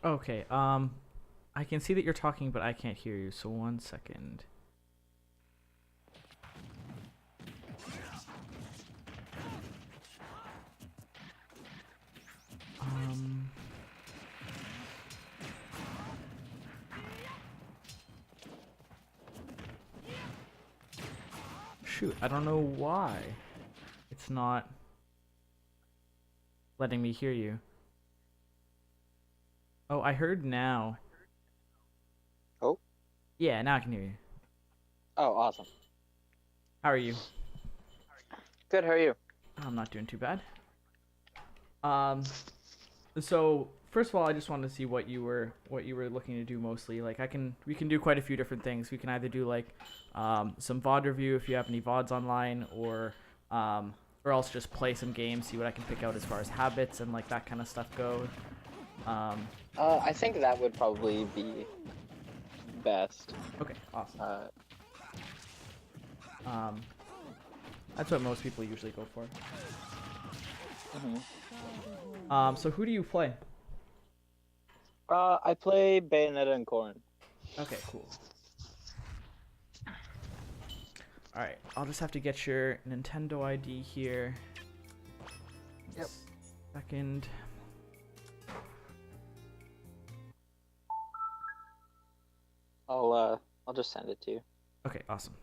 Okay, I can see that you're talking, but I can't hear you, so one second. Um, Shoot, I don't know why it's not letting me hear you. Oh, I heard now. Oh, Yeah, now I can hear you. oh, awesome. How are you? Good, how are you? I'm not doing too bad. Um, so first of all, I just wanted to see what you were looking to do mostly. Like we can do quite a few different things. We can either do like some VOD review if you have any VODs online, or else just play some games, see what I can pick out as far as habits and like that kind of stuff go. Um, I think that would probably be best. okay, awesome. Uh, Um, that's what most people usually go for. mhm. So who do you play? I play Bayonetta and Corrin. Okay, cool. All right, I'll just have to get your Nintendo ID here. Yep. Second. I'll just send it to you. Okay, awesome.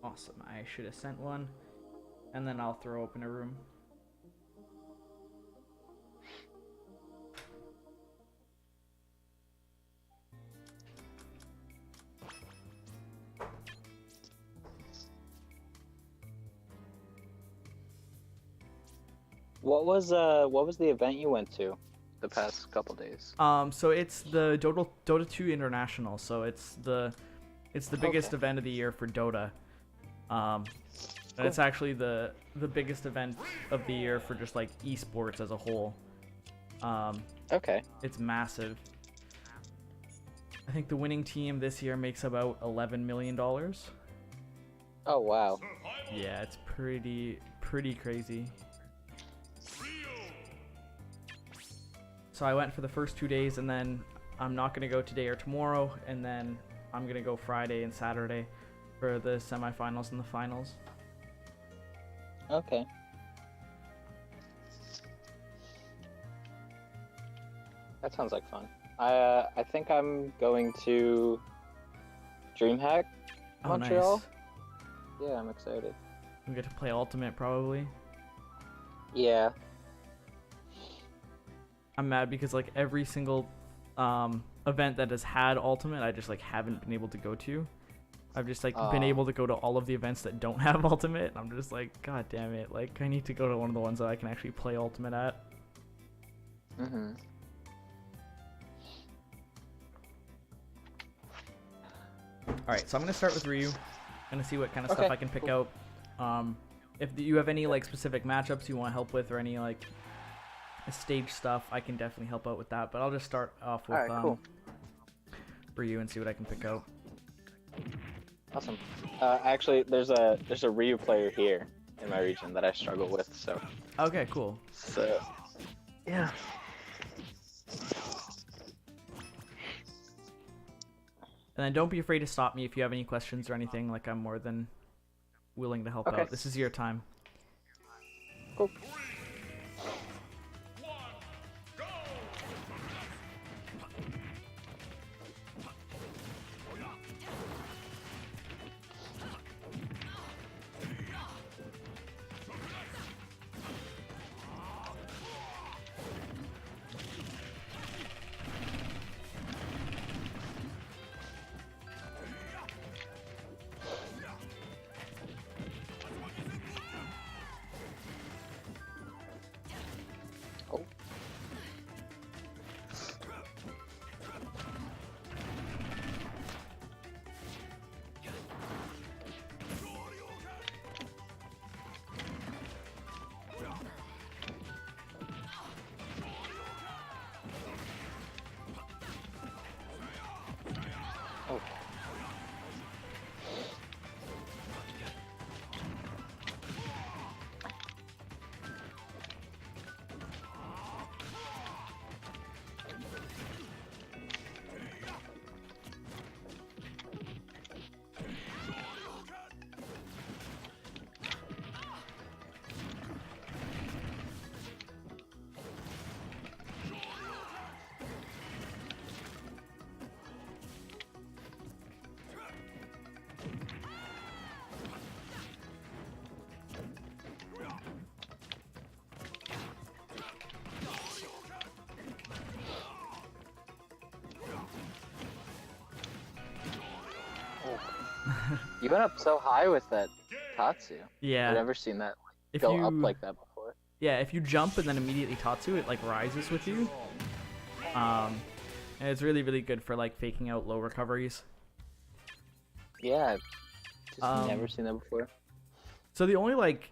Awesome. I should have sent one, and then I'll throw open a room. What was the event you went to the past couple days? So it's the Dota 2 International. So it's the biggest Okay. event of the year for Dota. Um, and Cool. it's actually the biggest event of the year for just like esports as a whole. Um, Okay. it's massive. I think the winning team this year makes about $11 million. Oh wow. Yeah, it's pretty crazy. So I went for the first 2 days, and then I'm not gonna go today or tomorrow, and then I'm gonna go Friday and Saturday for the semifinals and the finals. Okay. That sounds like fun. I think I'm going to DreamHack Oh, Montreal. nice. Yeah, I'm excited. We get to play Ultimate probably. Yeah. I'm mad because like every single event that has had Ultimate, I just like haven't been able to go to. I've just like been Uh, able to go to all of the events that don't have Ultimate. And I'm just like, God damn it! Like I need to go to one of the ones that I can actually play Ultimate at. mhm. All right, so I'm gonna start with Ryu. Gonna see what kind of stuff Okay. I can pick Cool. out. If you have any like specific matchups you want help with, or any like stage stuff, I can definitely help out with that. But I'll just start off All with right. Cool. Ryu and see what I can pick out. Awesome. Actually, there's a Ryu player here in my region that I struggle with. Okay, cool. So yeah. And then don't be afraid to stop me if you have any questions or anything. Like I'm more than willing to help Okay. out. This is your time. Cool. You went up so high with that Tatsu. Yeah. I've never seen that If go you up like that before. Yeah, if you jump and then immediately Tatsu, it like rises with you. And it's really really good for like faking out low recoveries. Yeah, I've just never seen that before. So the only like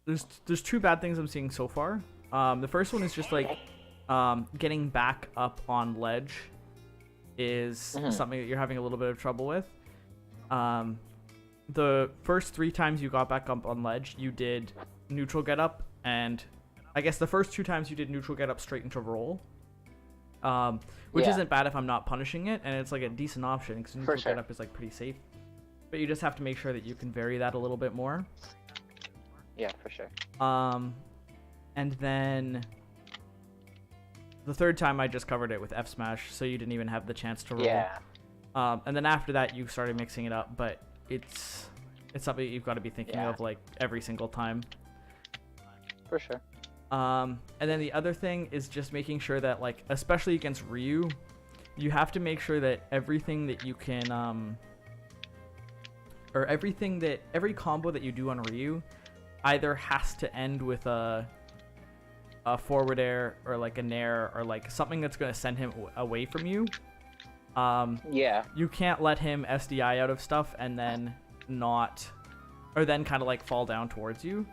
there's two bad things I'm seeing so far. The first one is just like getting back up on ledge is something that you're having a little bit of trouble with. The first 3 times you got back up on ledge, you did neutral get up, and I guess the first 2 times you did neutral get up straight into roll. Which isn't bad if I'm not punishing it, and it's like a decent option because neutral get up is like pretty safe. But you just have to make sure that you can vary that a little bit more. Yeah, for sure. And then the third time I just covered it with F smash, so you didn't even have the chance to roll. Yeah. And then after that you started mixing it up, but it's something you've got to be thinking of like every single time. For sure. And then the other thing is just making sure that, like, especially against Ryu, you have to make sure that everything that you can, or every combo that you do on Ryu either has to end with a forward air or like a nair or like something that's going to send him away from you. You can't let him SDI out of stuff and then then kind of like fall down towards you.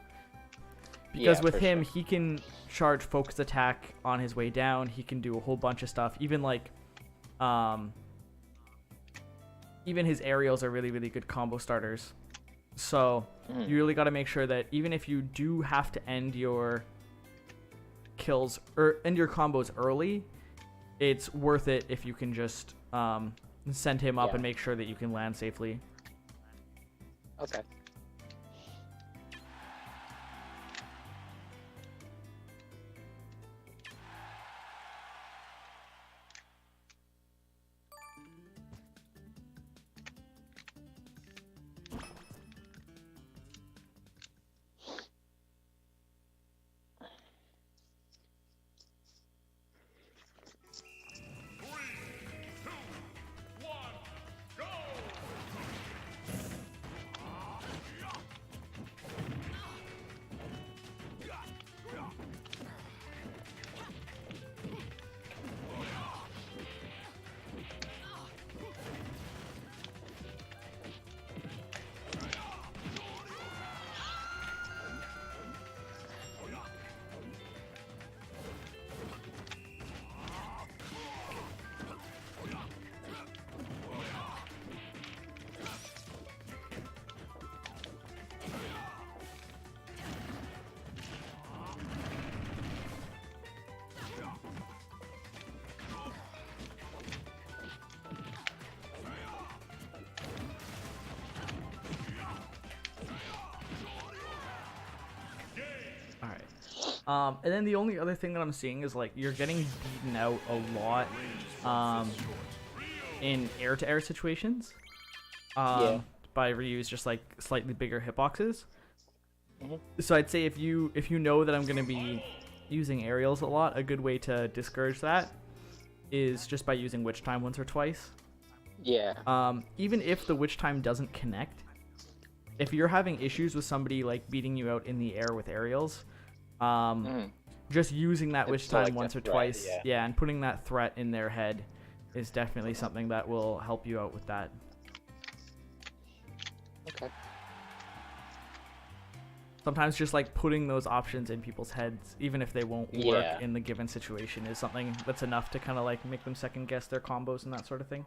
Because with him, he can charge focus attack on his way down. He can do a whole bunch of stuff. Even like, even his aerials are really, really good combo starters. So you really got to make sure that even if you do have to end your kills or end your combos early, it's worth it if you can just send him up and make sure that you can land safely. Okay. And then the only other thing that I'm seeing is like you're getting beaten out a lot in air-to-air situations by Ryu's just like slightly bigger hitboxes. So I'd say if you know that I'm going to be using aerials a lot, a good way to discourage that is just by using witch time once or twice. Even if the witch time doesn't connect, if you're having issues with somebody like beating you out in the air with aerials, just using that witch time once or twice, and putting that threat in their head is definitely something that will help you out with that. Okay. Sometimes just like putting those options in people's heads, even if they won't work in the given situation, is something that's enough to kind of like make them second guess their combos and that sort of thing.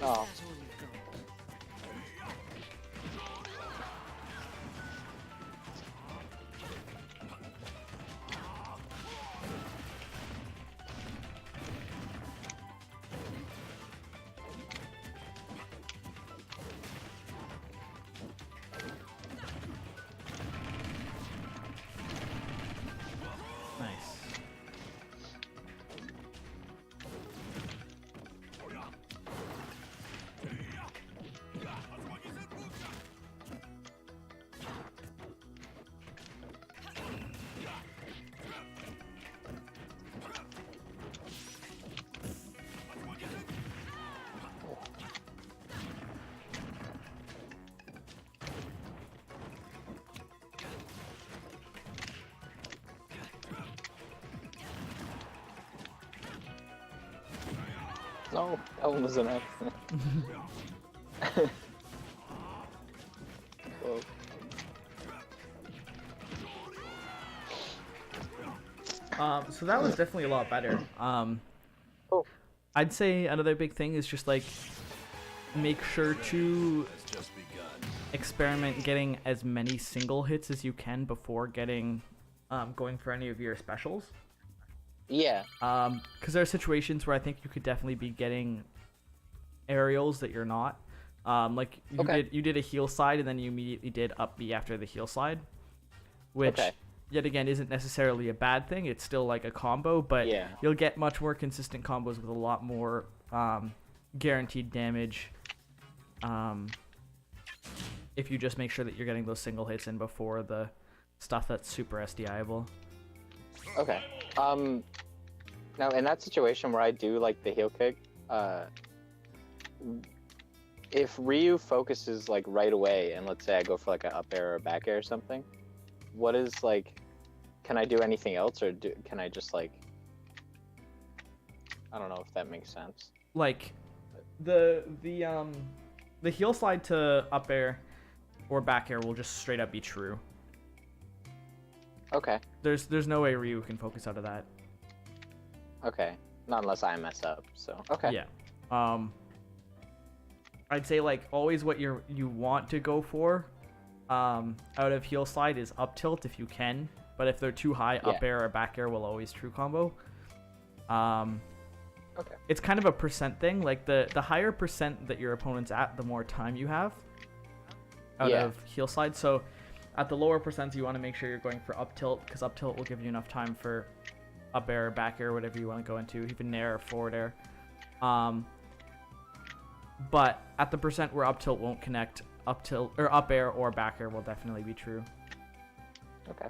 Oh. Nice. No, that one was an accident. Whoa. So that was definitely a lot better. Oh. I'd say another big thing is just like make sure to experiment getting as many single hits as you can before getting going for any of your specials. Yeah. Because there are situations where I think you could definitely be getting aerials that you're not. Like you did a heel slide and then you immediately did up B after the heel slide, which yet again isn't necessarily a bad thing. It's still like a combo, but you'll get much more consistent combos with a lot more guaranteed damage. If you just make sure that you're getting those single hits in before the stuff that's super SDI-able. Okay. Now in that situation where I do like the heel kick, if Ryu focuses like right away, and let's say I go for like an up air or a back air or something, what is like? Can I do anything else, or can I just like? I don't know if that makes sense. Like, the heel slide to up air or back air will just straight up be true. Okay. There's no way Ryu can focus out of that. Okay. Not unless I mess up. So okay. Yeah. I'd say like always what you want to go for out of heel slide is up tilt if you can, but if they're too high, up air or back air will always true combo. Okay. It's kind of a percent thing. Like the higher percent that your opponent's at, the more time you have out of heel slide. So at the lower percents, you want to make sure you're going for up tilt, because up tilt will give you enough time for up air, back air, whatever you want to go into, even nair or forward air. But at the percent where up tilt won't connect, up tilt or up air or back air will definitely be true. Okay.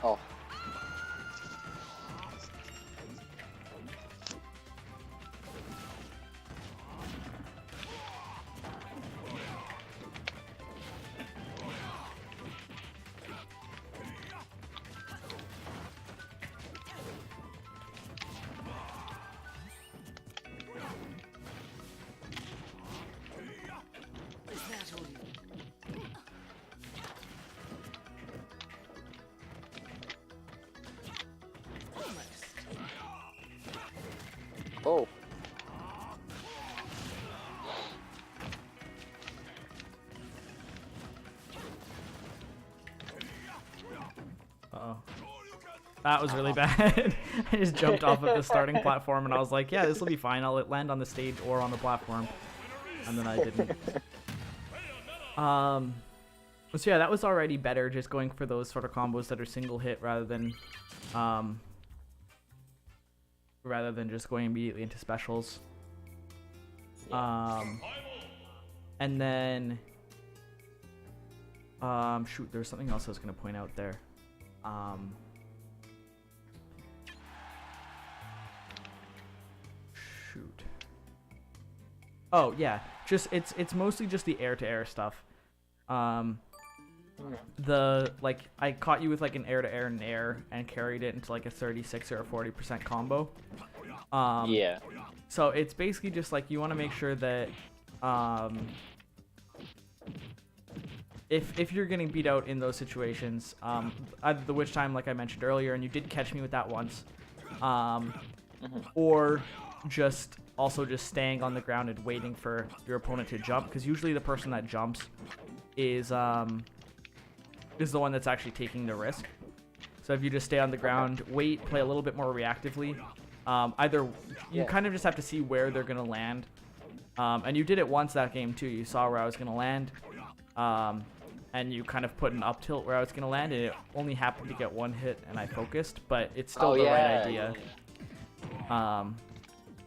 Oh. Uh-oh. That was really bad. I just jumped off of the starting platform and I was like, yeah, this will be fine. I'll land on the stage or on the platform. And then I didn't. So yeah, that was already better, just going for those sort of combos that are single hit rather than just going immediately into specials. And then shoot, there's something else I was gonna point out there. Shoot. Oh yeah, just it's mostly just the air-to-air stuff. Like I caught you with like an air-to-air nair and carried it into like a 36 or a 40% combo. Yeah. So it's basically just like you want to make sure that if you're getting beat out in those situations, either the witch time like I mentioned earlier, and you did catch me with that once, or just staying on the ground and waiting for your opponent to jump, because usually the person that jumps is the one that's actually taking the risk. So if you just stay on the ground, wait, play a little bit more reactively, either you kind of just have to see where they're gonna land, and you did it once that game too. You saw where I was gonna land, and you kind of put an up tilt where I was gonna land, and it only happened to get one hit, and I focused, but it's still the right idea.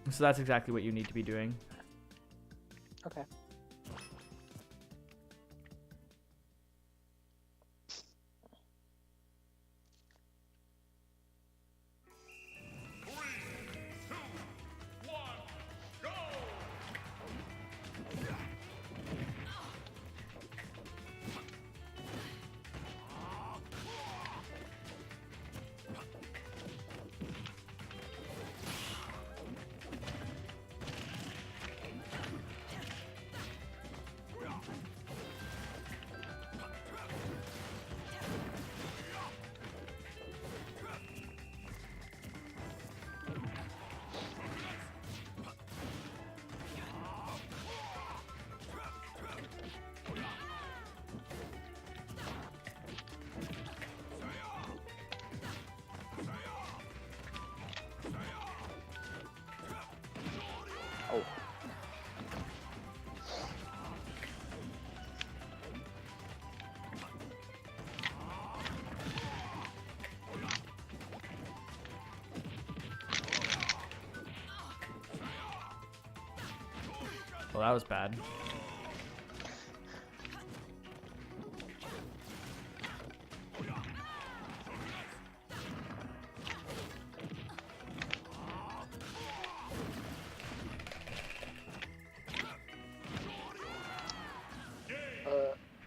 So that's exactly what you need to be doing. Okay. Oh. Well, that was bad.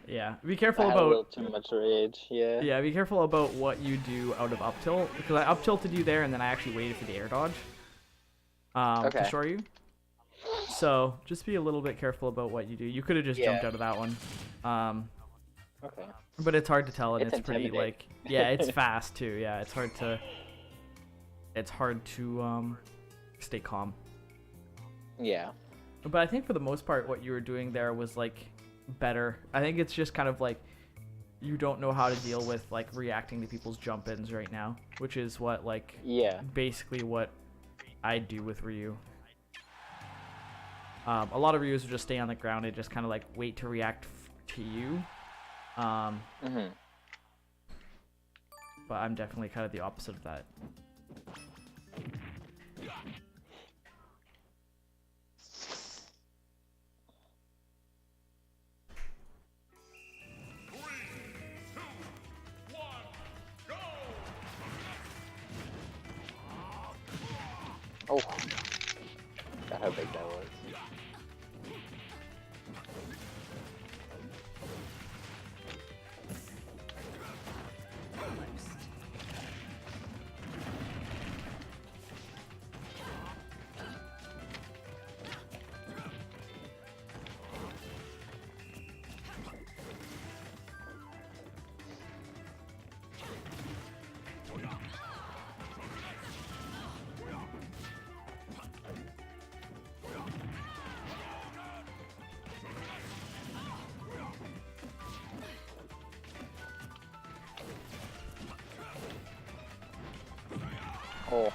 Yeah, be careful I had about. a little too much rage. Yeah. Yeah, be careful about what you do out of up tilt, because I up tilted you there and then I actually waited for the air dodge to shore you. So just be a little bit careful about what you do. You could have just jumped out of that one. Okay. But it's hard to tell, and It's it's pretty like it's fast too. Yeah, it's hard to stay calm. Yeah. But I think for the most part, what you were doing there was like better. I think it's just kind of like you don't know how to deal with like reacting to people's jump-ins right now, which is what basically what I do with Ryu. A lot of Ryus will just stay on the ground and just kind of like wait to react to you. But I'm definitely kind of the opposite of that. Oh, got how big that was. Oh.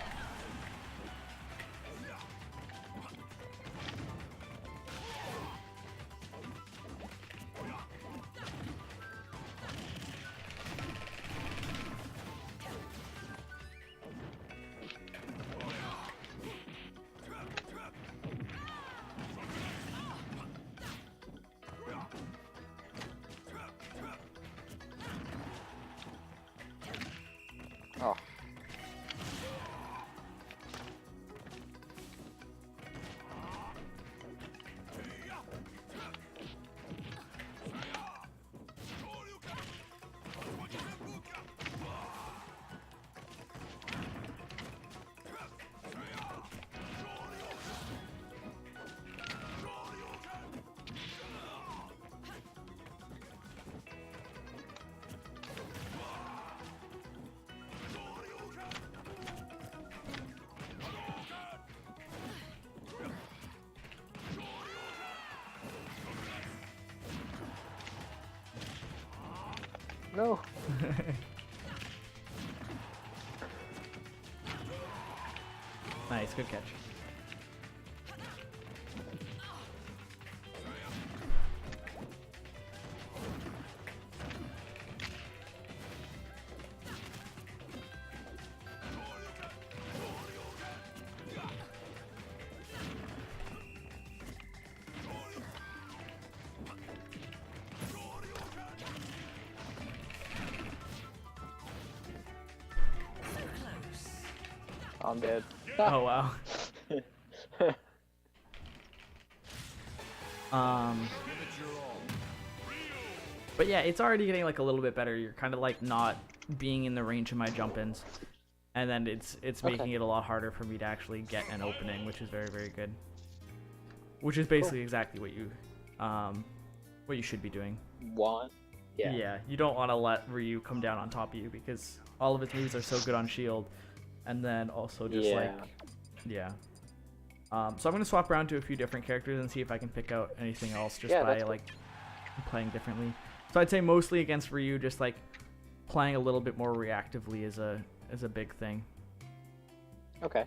Oh. No. Nice, good catch. I'm dead. Oh wow. But yeah, it's already getting like a little bit better. You're kind of like not being in the range of my jump-ins, and then it's Okay. making it a lot harder for me to actually get an opening, which is very, very good. Which is basically exactly what you should be doing. Want? Yeah. Yeah, you don't want to let Ryu come down on top of you because all of its moves are so good on shield, and then also just Yeah. like, yeah. So I'm gonna swap around to a few different characters and see if I can pick out anything else just Yeah, by that's cool. like playing differently. So I'd say mostly against Ryu, just like playing a little bit more reactively is a big thing. Okay.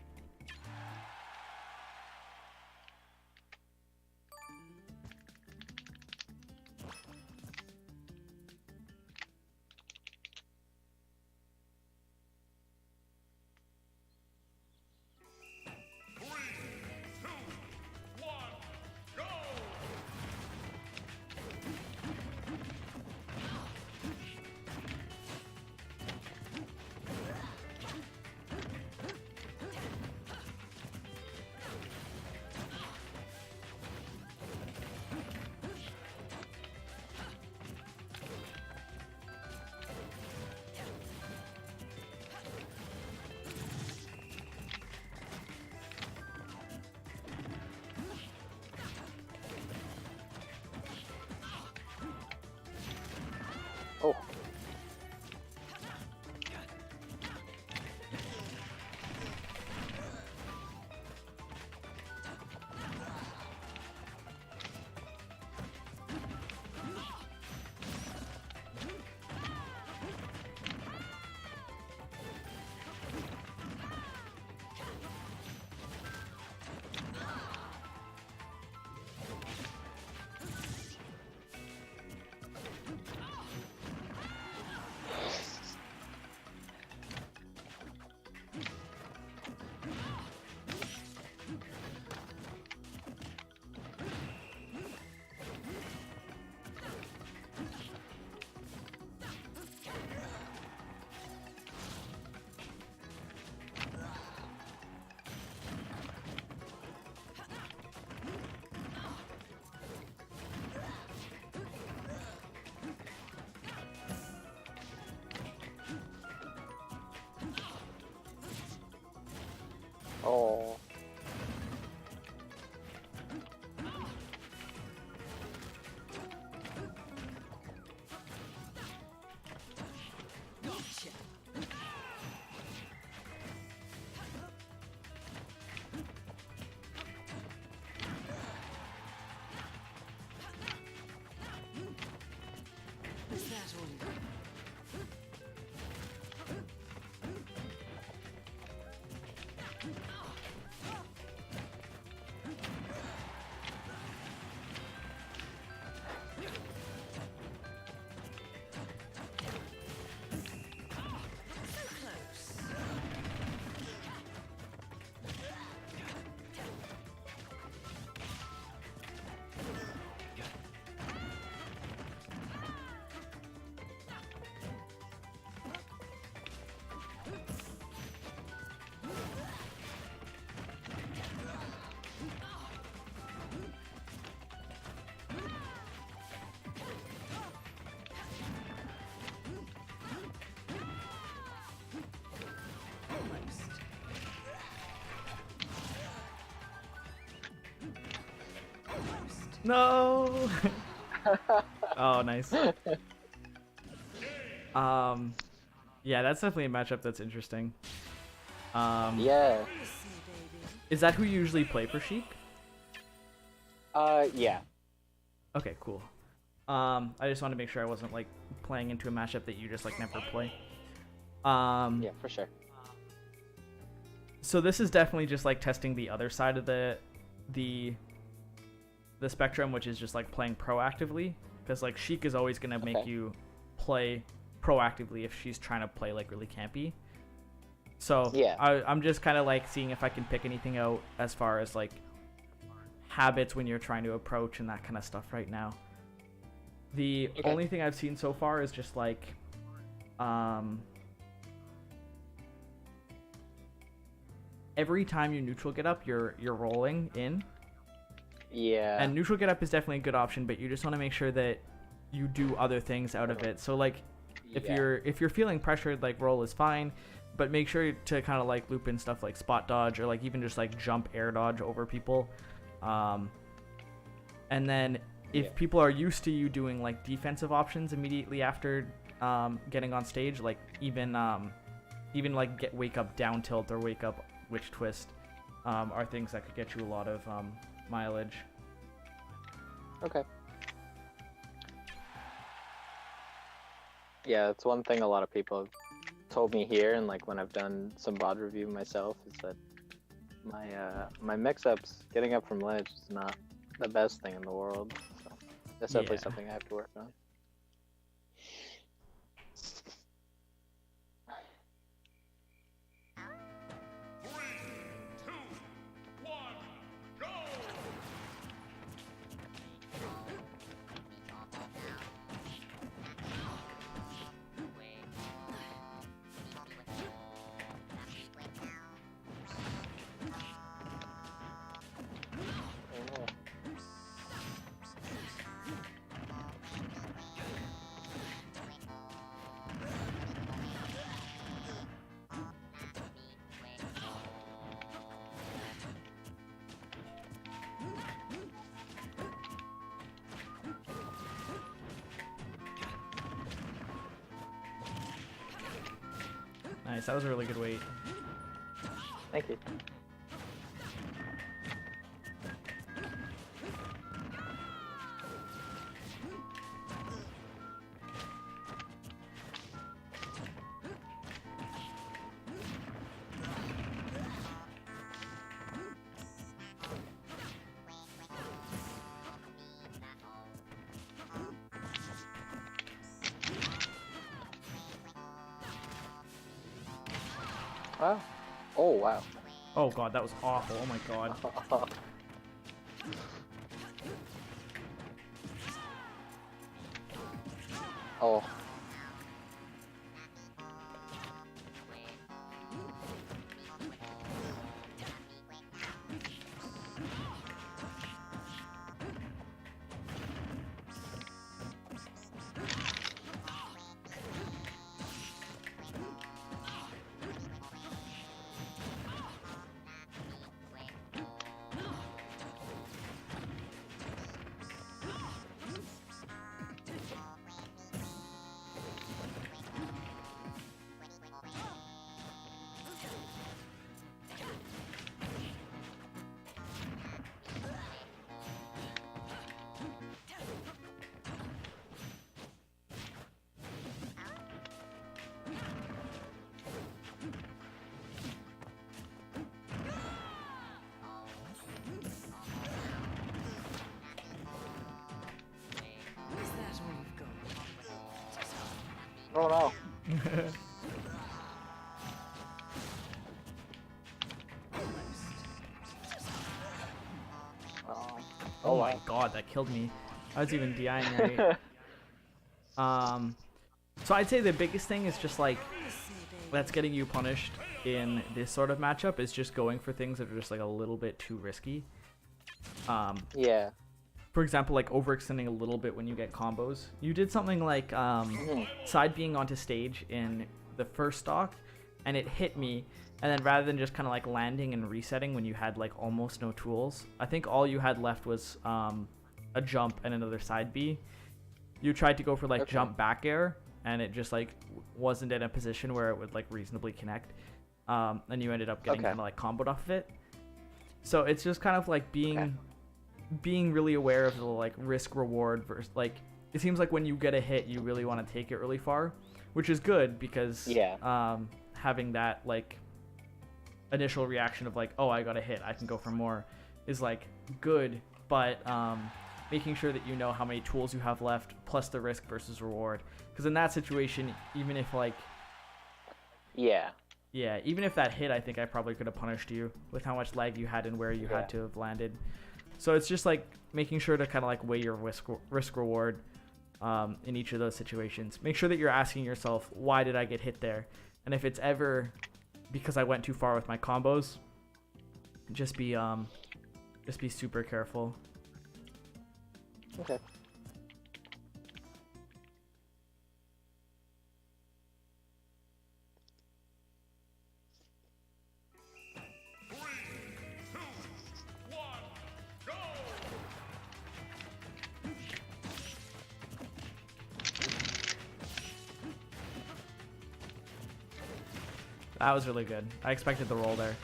No. Oh, nice. Yeah, that's definitely a matchup that's interesting. Yeah. Is that who you usually play for Sheik? Yeah. Okay, cool. I just wanted to make sure I wasn't like playing into a matchup that you just like never play. Yeah, for sure. So this is definitely just like testing the other side of the spectrum, which is just like playing proactively, because like Sheik is always gonna make you play proactively if she's trying to play like really campy. So Yeah. I'm just kind of like seeing if I can pick anything out as far as like habits when you're trying to approach and that kind of stuff right now. The only thing I've seen so far is just like every time you neutral get up, you're rolling in. Yeah. And neutral get up is definitely a good option, but you just want to make sure that you do other things out of it. So like if you're feeling pressured, like roll is fine, but make sure to kind of like loop in stuff like spot dodge or like even just like jump air dodge over people. And then if people are used to you doing like defensive options immediately after getting on stage, like even like wake up down tilt or wake up witch twist are things that could get you a lot of mileage. Okay. Yeah, it's one thing a lot of people have told me here, and like when I've done some VOD review myself, is that my mix-ups getting up from ledge is not the best thing in the world. So that's definitely something I have to work on. Nice, that was a really good weight. Thank you. Wow. Oh, wow. Oh god, that was awful. Oh my god. Oh. Oh no. Oh my god, that killed me. I was even DIing right. So I'd say the biggest thing is just like that's getting you punished in this sort of matchup is just going for things that are just like a little bit too risky. Yeah. For example, like overextending a little bit when you get combos. You did something like side being onto stage in the first stock, and it hit me, and then rather than just kind of like landing and resetting when you had like almost no tools, I think all you had left was a a jump and another side B. You tried to go for like Okay. jump back air, and it just like wasn't in a position where it would like reasonably connect. And you ended up getting Okay. kind of like comboed off of it. So it's just kind of like being really aware of the like risk reward versus like it seems like when you get a hit you really want to take it really far, which is good because having that like initial reaction of like, oh, I got a hit, I can go for more, is like good, but making sure that you know how many tools you have left plus the risk versus reward, because in that situation, even if like even if that hit, I think I probably could have punished you with how much lag you had and where you had to have landed. So it's just like making sure to kind of like weigh your risk reward in each of those situations. Make sure that you're asking yourself, why did I get hit there? And if it's ever because I went too far with my combos, just be super careful. Okay. That was really good. I expected the roll there.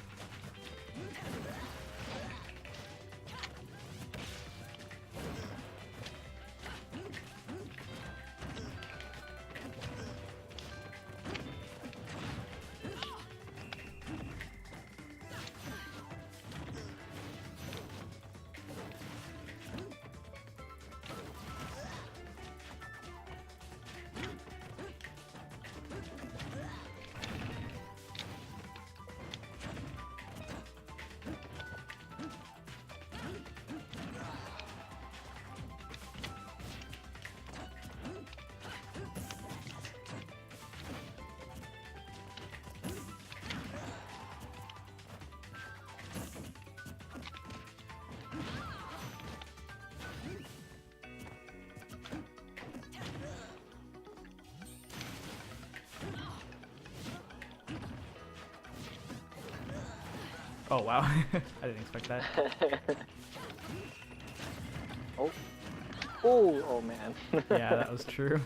Oh wow, I didn't expect that. Oh man. Yeah, that was true.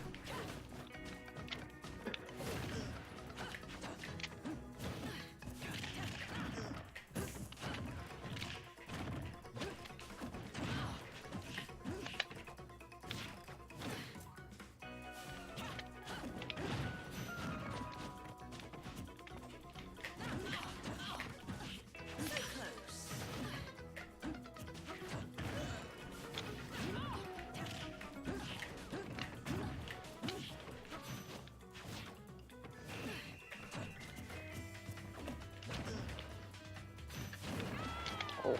Oh.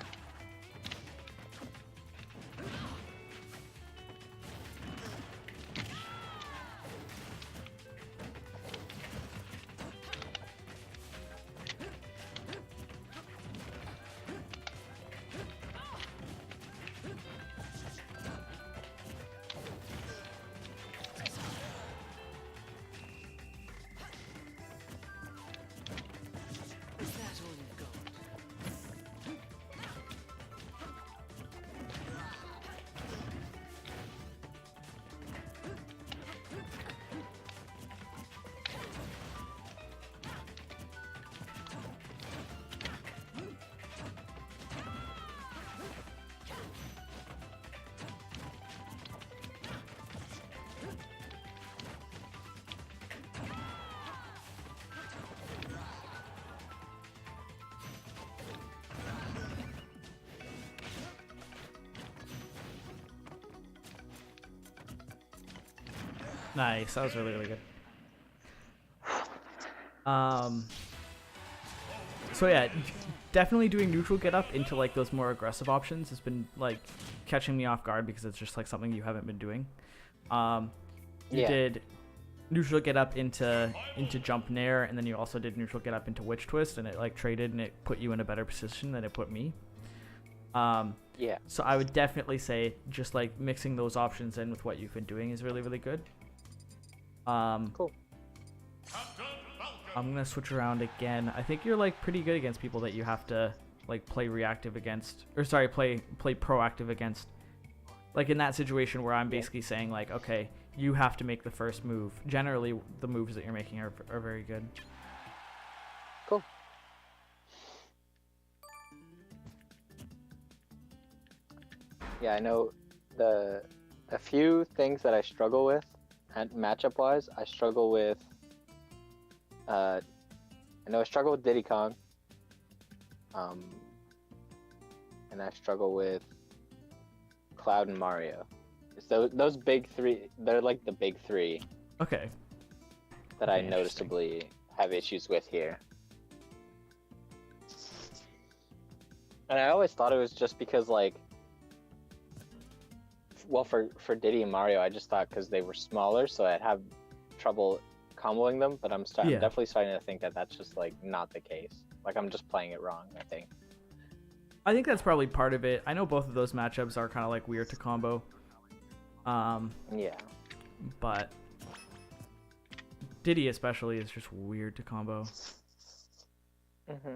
Nice, that was really, really good. So yeah, definitely doing neutral get up into like those more aggressive options has been like catching me off guard because it's just like something you haven't been doing. You did neutral get up into jump nair, and then you also did neutral get up into witch twist, and it like traded and it put you in a better position than it put me. So I would definitely say just like mixing those options in with what you've been doing is really, really good. Cool. I'm gonna switch around again. I think you're like pretty good against people that you have to like play reactive against, or sorry, play proactive against. Like in that situation where I'm basically saying like, okay, you have to make the first move. Generally, the moves that you're making are very good. Cool. Yeah, I know a few things that I struggle with, and matchup wise, I struggle with. I know I struggle with Diddy Kong. And I struggle with Cloud and Mario. So those big three, they're like the big three. Okay. That I noticeably have issues with here. And I always thought it was just because like, well, for Diddy and Mario, I just thought because they were smaller, so I'd have trouble comboing them. But I'm definitely starting to think that that's just like not the case. Like I'm just playing it wrong, I think. I think that's probably part of it. I know both of those matchups are kind of like weird to combo. Yeah. But Diddy especially is just weird to combo. Mm-hmm.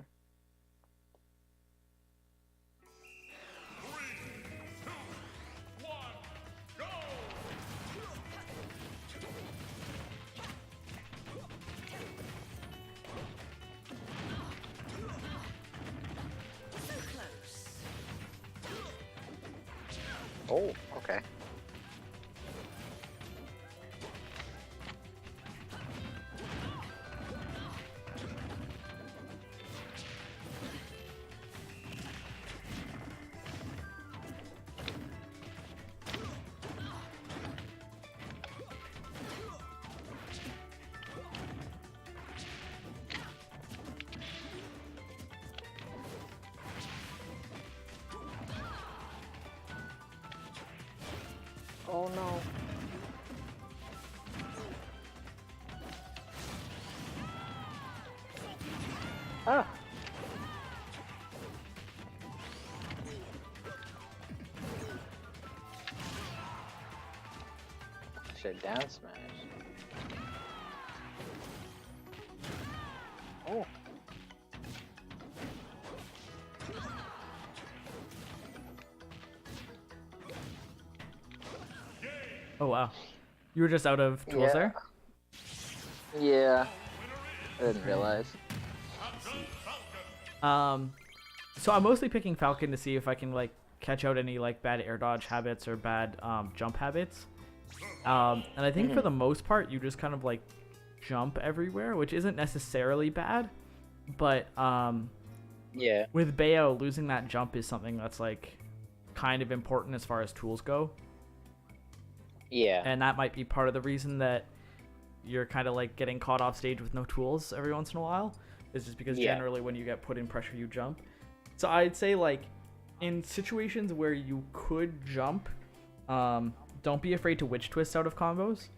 Oh, okay. Oh no. Ah. Shit, down smash. Oh. Oh wow. You were just out of tools there? Yeah. I didn't realize. So I'm mostly picking Falcon to see if I can like catch out any like bad air dodge habits or bad jump habits. And I think for the most part you just kind of like jump everywhere, which isn't necessarily bad, but yeah. With Bayo, losing that jump is something that's like kind of important as far as tools go. Yeah. And that might be part of the reason that you're kind of like getting caught off stage with no tools every once in a while. Is just because generally when you get put in pressure, you jump. So I'd say like in situations where you could jump, don't be afraid to witch twist out of combos.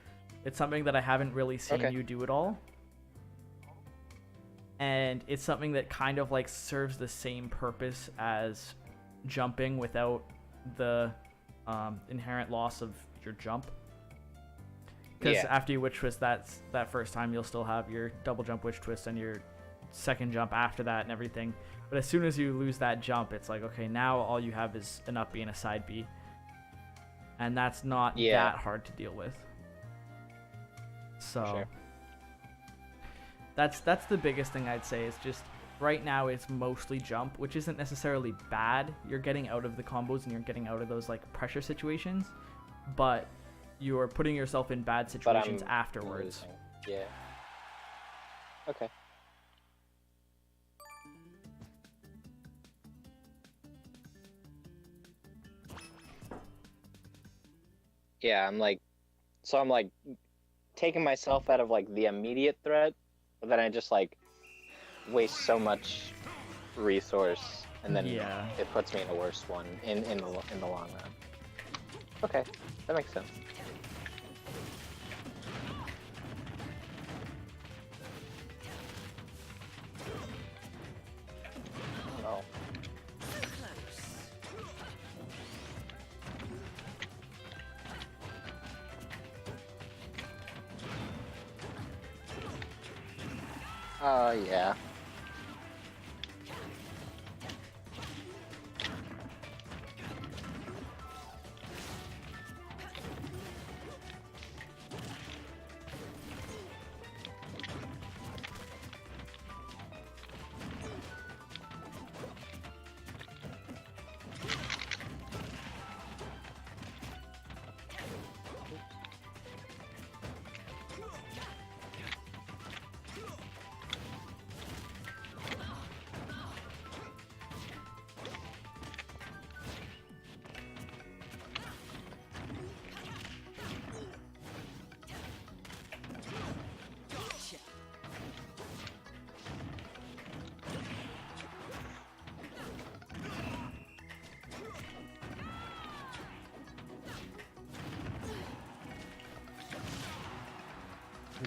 It's something that I haven't really seen you do at all. And it's something that kind of like serves the same purpose as jumping without the inherent loss of your jump. Because after you witch twist that first time, you'll still have your double jump witch twist and your second jump after that and everything. But as soon as you lose that jump, it's like, okay, now all you have is an up B and a side B. And that's not that hard to deal with. So that's the biggest thing I'd say is just right now it's mostly jump, which isn't necessarily bad. You're getting out of the combos and you're getting out of those like pressure situations, but you're putting yourself in bad situations afterwards. Losing. Yeah. Okay. Yeah, I'm like taking myself out of like the immediate threat, but then I just like waste so much resource, and then it puts me in a worse one in the long run. Okay, that makes sense. Oh. Oh, yeah.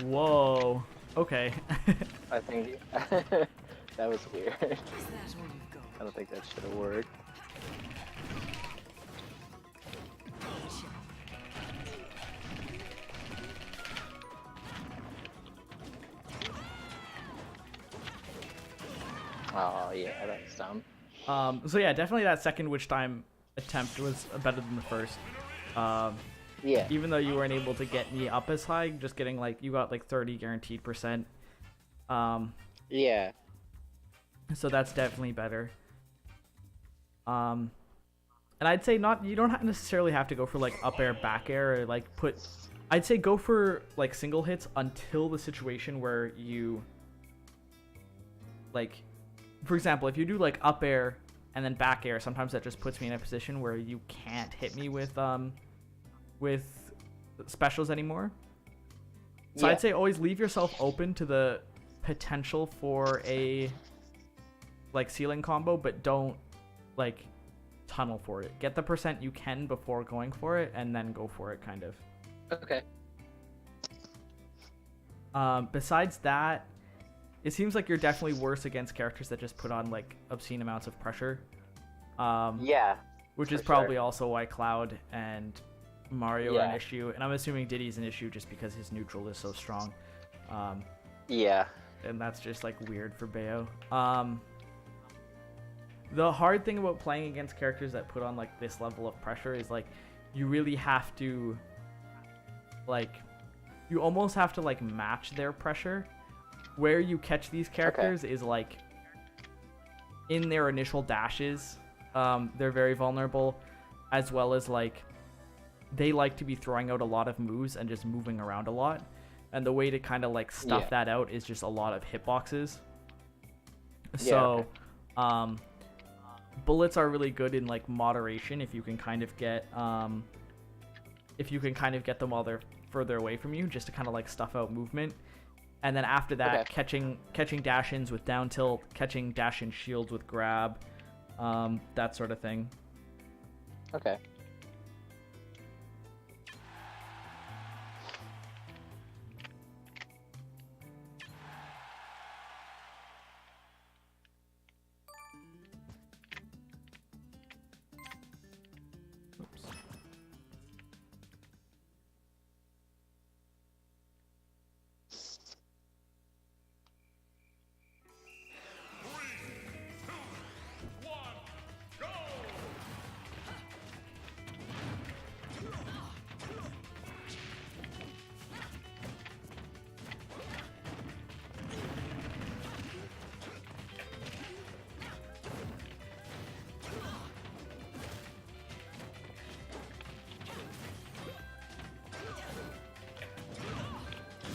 Whoa. Okay. I think that was weird. I don't think that should have worked. Oh yeah, that's dumb. So yeah, definitely that second witch time attempt was better than the first. Yeah. Even though you weren't able to get me up as high, just getting like you got like 30 guaranteed %. Yeah. So that's definitely better. And I'd say you don't necessarily have to go for like up air, back air, or like I'd say go for like single hits until the situation where you like, for example, if you do like up air and then back air, sometimes that just puts me in a position where you can't hit me with specials anymore. So Yeah. I'd say always leave yourself open to the potential for a like ceiling combo, but don't like tunnel for it. Get the % you can before going for it, and then go for it, kind of. Okay. Besides that, it seems like you're definitely worse against characters that just put on like obscene amounts of pressure. Yeah. Which is for probably sure. also why Cloud and Mario are an Yeah. issue, and I'm assuming Diddy's an issue just because his neutral is so strong. Yeah. And that's just like weird for Bayo. The hard thing about playing against characters that put on like this level of pressure is like you really have to like you almost have to like match their pressure. Where you catch these characters is like in their initial dashes. They're very vulnerable, as well as like they like to be throwing out a lot of moves and just moving around a lot. And the way to kind of like stuff that out is just a lot of hitboxes. So, bullets are really good in like moderation if you can kind of get them while they're further away from you, just to kind of like stuff out movement. And then after that, catching dash-ins with down tilt, catching dash-in shields with grab, that sort of thing. Okay.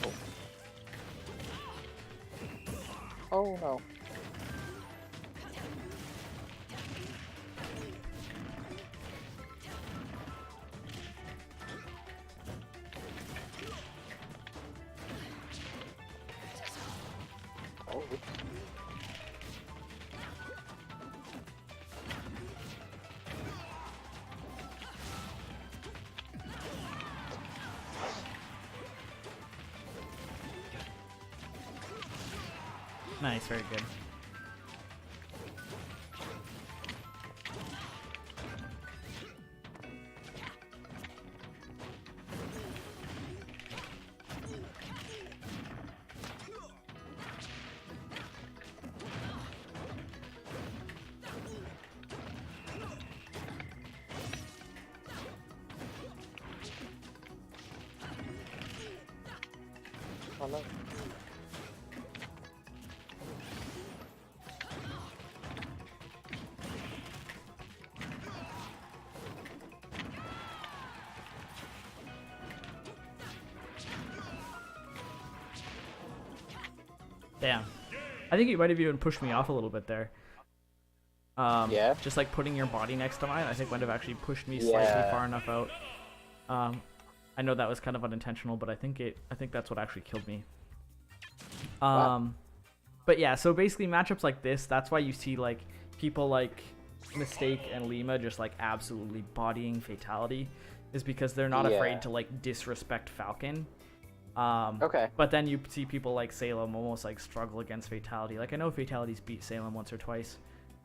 Oops. Oh no. Oh. Nice, very good. Oh no. Damn. I think you might have even pushed me off a little bit there. Yeah? Just like putting your body next to mine, I think might have actually pushed me slightly Yeah. far enough out. I know that was kind of unintentional, but I think that's what actually killed me. Wow. But yeah, so basically matchups like this, that's why you see like people like Mistake and Lima just like absolutely bodying Fatality, is because they're not Yeah. afraid to like disrespect Falcon. Okay. But then you see people like Salem almost like struggle against Fatality. Like I know Fatality's beat Salem once or twice,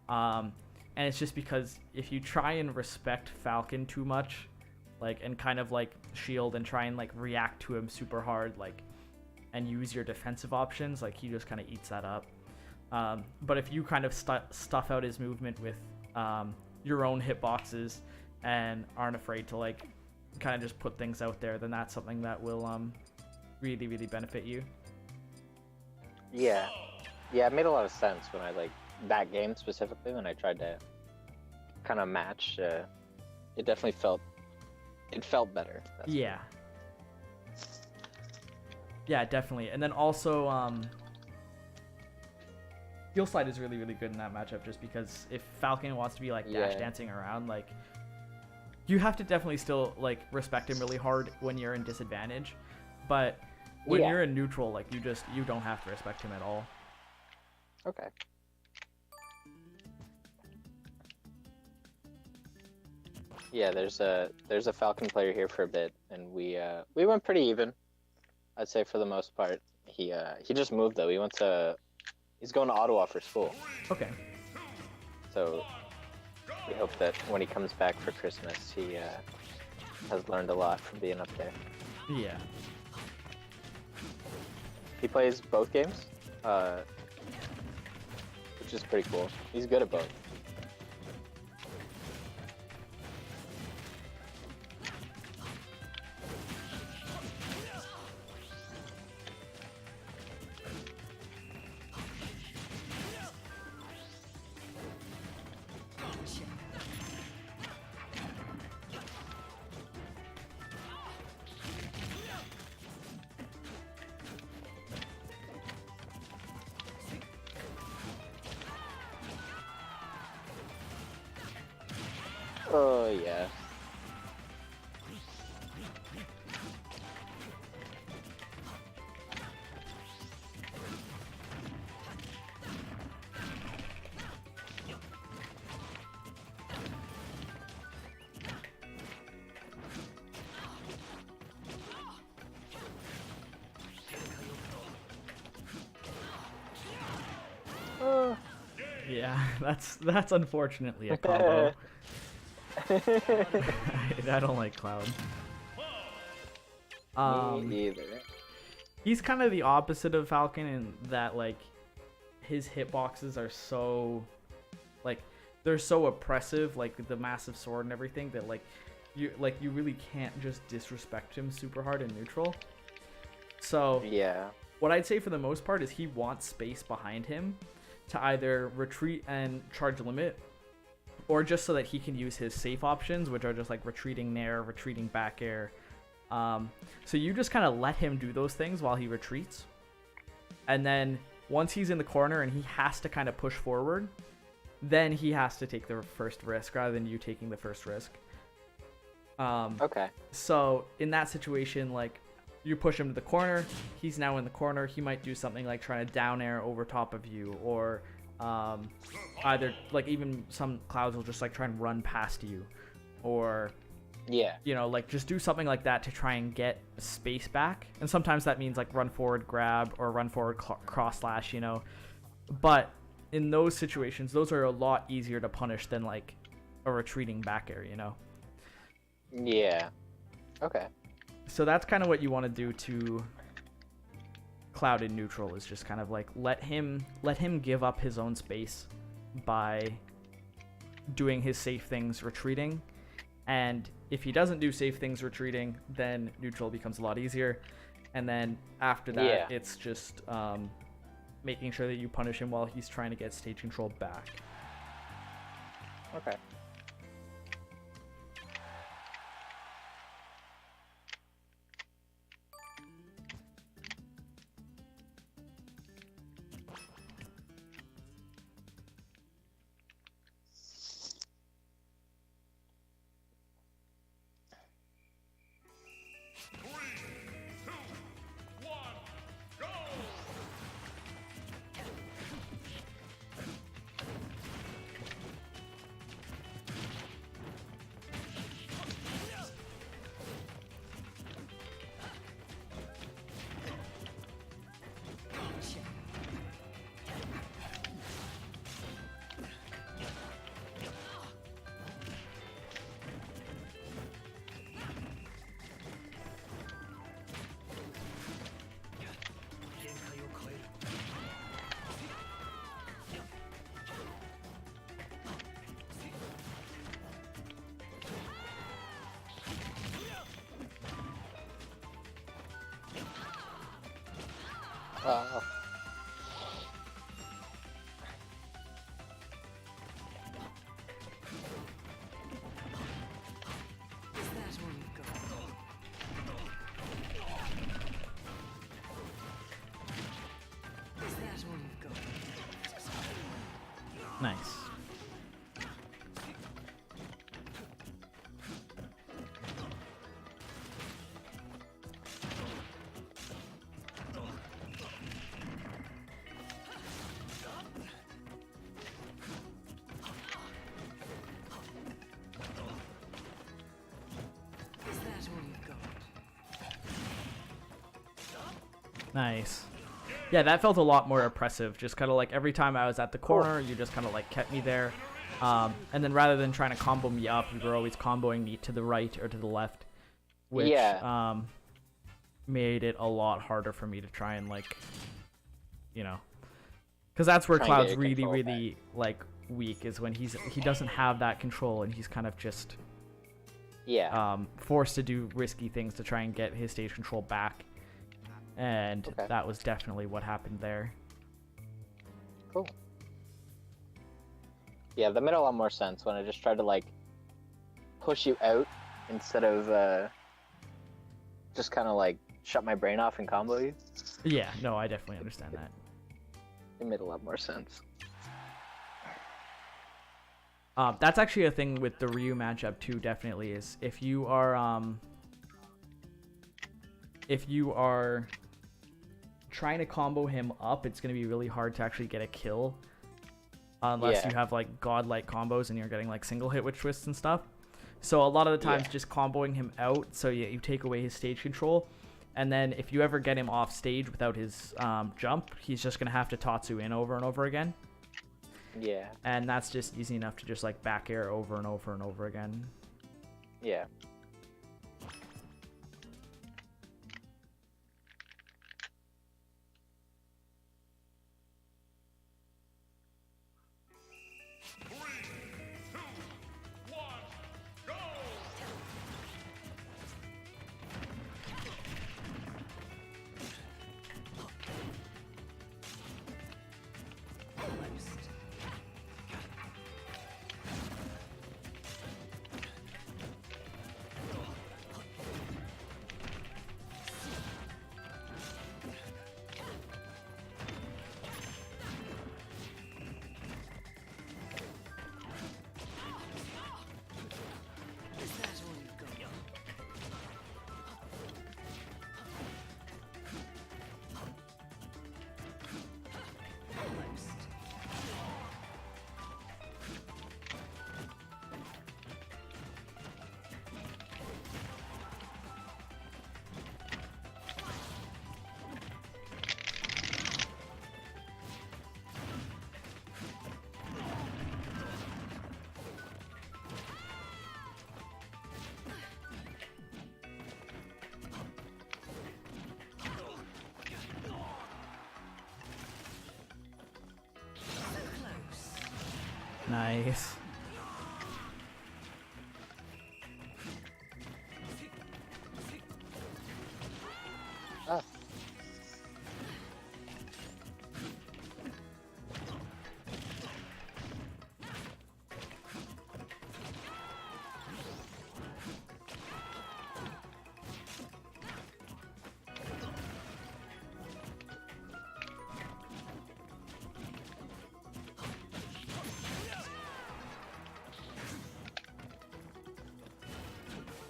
and it's just because if you try and respect Falcon too much, like and kind of like shield and try and like react to him super hard, like and use your defensive options, like he just kind of eats that up. But if you kind of stuff out his movement with your own hitboxes and aren't afraid to like kind of just put things out there, then that's something that will really really benefit you. Yeah. Yeah, it made a lot of sense when I like that game specifically when I tried to kind of match. It definitely felt better. Yeah. Yeah, definitely. And then also, Heal Slide is really, really good in that matchup just because if Falcon wants to be, like, dash dancing around, like, you have to definitely still, like, respect him really hard when you're in disadvantage. But when you're in neutral, like, you don't have to respect him at all. Okay. Yeah, there's a Falcon player here for a bit, and we went pretty even. I'd say for the most part. He just moved though. He's going to Ottawa for school. Okay. So we hope that when he comes back for Christmas, he has learned a lot from being up there. Yeah. He plays both games, which is pretty cool. He's good at both. Oh yeah. Yeah, that's unfortunately a combo. I don't like Cloud. Me either. He's kind of the opposite of Falcon in that like his hitboxes are so like they're so oppressive, like the massive sword and everything that like you really can't just disrespect him super hard in neutral. So yeah, what I'd say for the most part is he wants space behind him to either retreat and charge limit, or just so that he can use his safe options, which are just like retreating nair, retreating back air. So you just kind of let him do those things while he retreats. And then once he's in the corner and he has to kind of push forward, then he has to take the first risk rather than you taking the first risk. Okay. So in that situation, like you push him to the corner, he's now in the corner. He might do something like trying to down air over top of you, or either like even some clouds will just like try and run past you, or you know, like just do something like that to try and get space back. And sometimes that means like run forward grab or run forward cross slash, you know. But in those situations, those are a lot easier to punish than like a retreating back air, you know. Yeah. Okay. So that's kind of what you want to do to Cloud in neutral, is just kind of like let him give up his own space by doing his safe things retreating. And if he doesn't do safe things retreating, then neutral becomes a lot easier. And then after that, it's just making sure that you punish him while he's trying to get stage control back. Okay. Uh, Nice. Nice. Yeah, that felt a lot more oppressive. Just kind of like every time I was at the corner, you just kind of like kept me there. And then rather than trying to combo me up, you were always comboing me to the right or to the left, which Yeah. made it a lot harder for me to try and like, you know, because that's where Try and get Cloud's your really, control really like weak is when he doesn't have that control and he's kind of just Yeah. forced to do risky things to try and get his stage control back. And Okay. that was definitely what happened there. Cool. Yeah, that made a lot more sense when I just tried to like push you out instead of just kind of like shut my brain off and combo you. Yeah, no, I definitely understand that. It made a lot more sense. That's actually a thing with the Ryu matchup too. Definitely is if you are trying to combo him up, it's going to be really hard to actually get a kill unless Yeah. you have like godlike combos and you're getting like single hit with twists and stuff. So a lot of the times Yeah. just comboing him out, so you take away his stage control, and then if you ever get him off stage without his jump, he's just going to have to Tatsu in over and over again. Yeah. And that's just easy enough to just like back air over and over and over again. Yeah. Nice. Ah.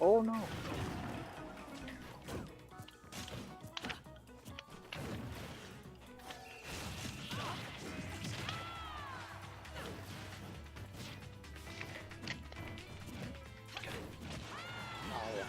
Oh no. Oh yeah.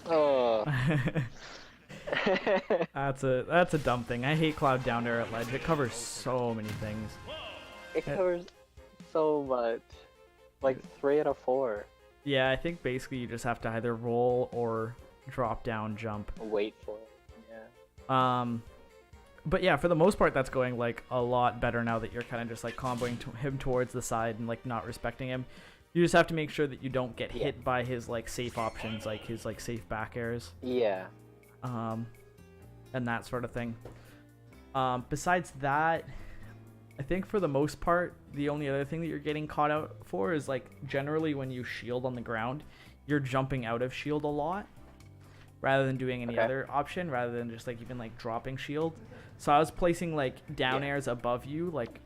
Oh. That's a dumb thing. I hate cloud down air at ledge. It covers so many things. It covers so much. Like 3 out of 4. Yeah, I think basically you just have to either roll or drop down jump. Wait for it. Yeah. But yeah, for the most part, that's going like a lot better now that you're kind of just like comboing him towards the side and like not respecting him. You just have to make sure that you don't get hit by his like safe options, like his like safe back airs. Yeah. And that sort of thing. Besides that, I think for the most part, the only other thing that you're getting caught out for is like generally when you shield on the ground, you're jumping out of shield a lot rather than doing any other option, rather than just like even like dropping shield. So I was placing like down airs above you, like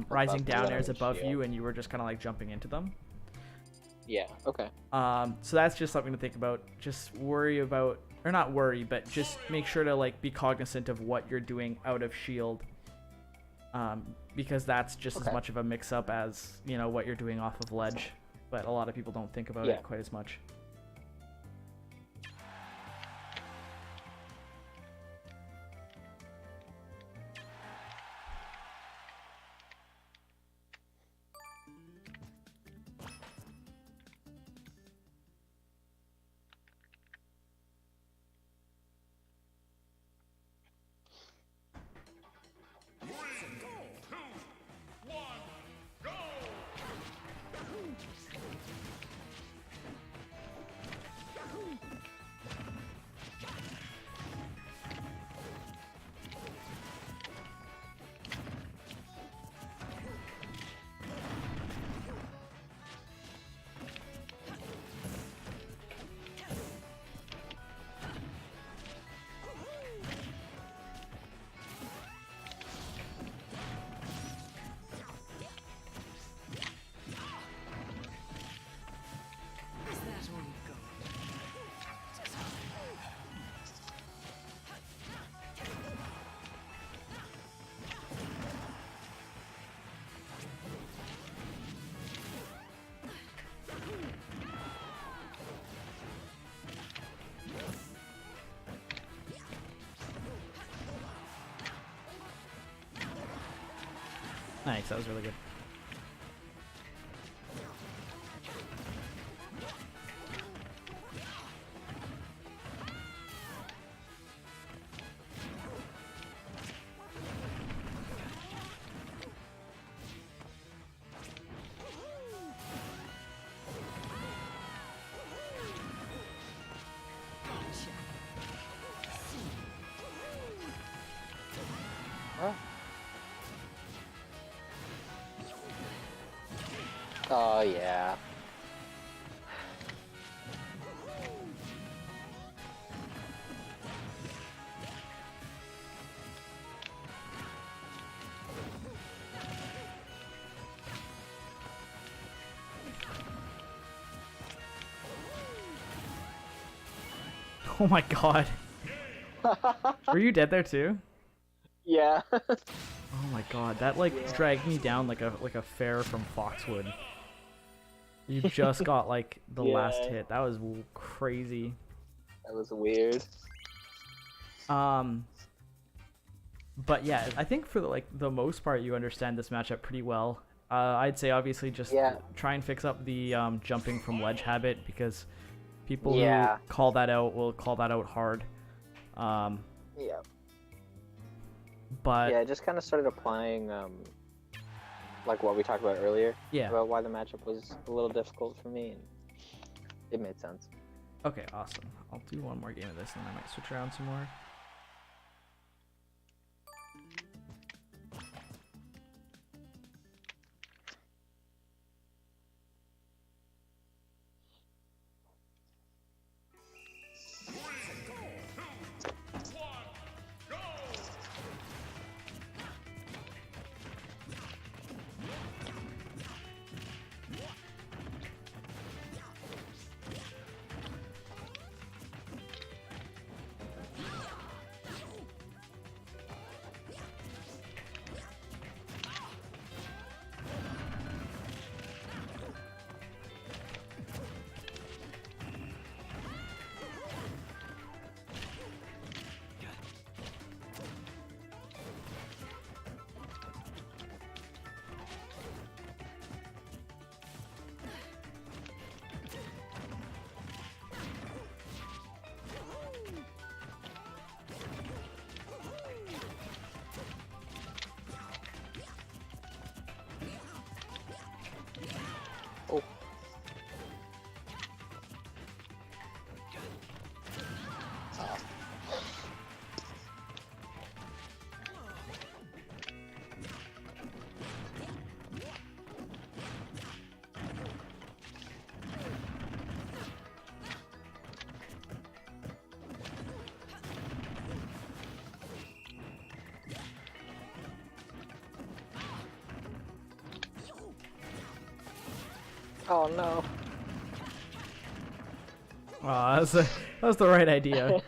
rising down airs above you, and you were just kind of like jumping into them. Yeah, okay. So that's just something to think about. Just worry about, or not worry, but just make sure to like be cognizant of what you're doing out of shield. Because that's just as much of a mix-up as, you know, what you're doing off of ledge. But a lot of people don't think about it quite as much. Nice, that was really good. Oh, yeah. Oh my god. Were you dead there too? Yeah. Oh my god, that like dragged me down like a fair from Foxwood. You just got like the last hit. That was crazy. That was weird. But yeah, I think for the most part you understand this matchup pretty well. I'd say obviously just try and fix up the jumping from ledge habit, because people who call that out will call that out hard. Yeah. But yeah, I just kind of started applying like what we talked about earlier. Yeah. About why the matchup was a little difficult for me, and it made sense. Okay, awesome. I'll do one more game of this and then I might switch around some more. Oh no. Oh, that was the right idea.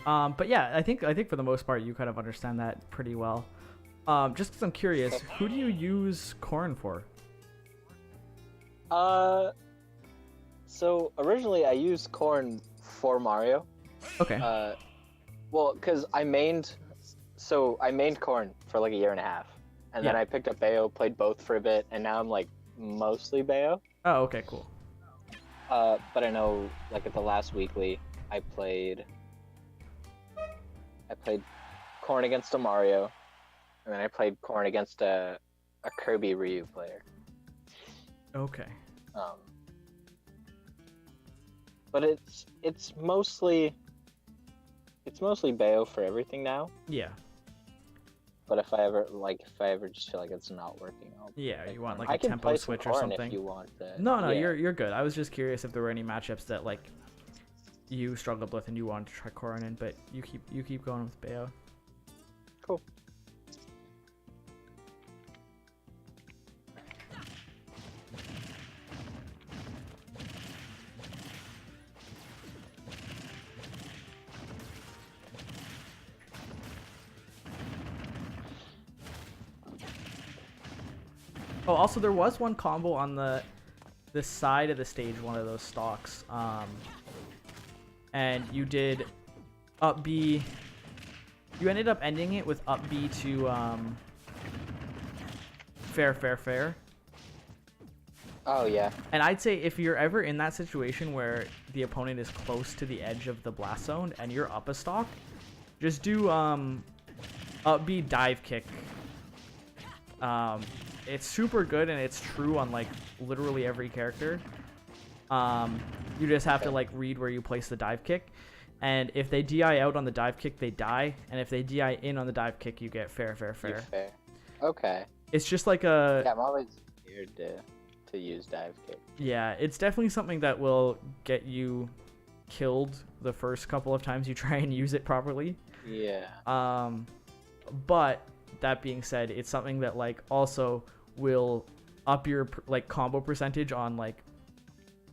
But yeah, I think for the most part you kind of understand that pretty well. Just because I'm curious, who do you use corn for? So originally I used corn for Mario. Okay. Well, because I mained corn for like a year and a half, and then Yeah. I picked up Bayo, played both for a bit, and now I'm like mostly Bayo. Oh, okay, cool. But I know like at the last weekly, I played corn against a Mario, and then I played corn against a Kirby Ryu player. Okay. But it's mostly Bayo for everything now. Yeah. But if I ever just feel like it's not working, Yeah, you want like I a can tempo play some switch or corn something. if you want. No, yeah. you're good. I was just curious if there were any matchups that like you struggled with and you wanted to try corn in, but you keep going with Bayo. Cool. Oh, also there was one combo on the side of the stage, one of those stocks, and you did up B. You ended up ending it with up B to fair. Oh yeah. And I'd say if you're ever in that situation where the opponent is close to the edge of the blast zone and you're up a stock, just do up B dive kick. It's super good and it's true on like literally every character. You just have to like read where you place the dive kick, and if they DI out on the dive kick, they die, and if they DI in on the dive kick, you get fair. You're fair. Okay. It's just like a Yeah, I'm always scared to use dive kick. yeah, it's definitely something that will get you killed the first couple of times you try and use it properly. Yeah. But that being said, it's something that like also will up your like combo percentage on like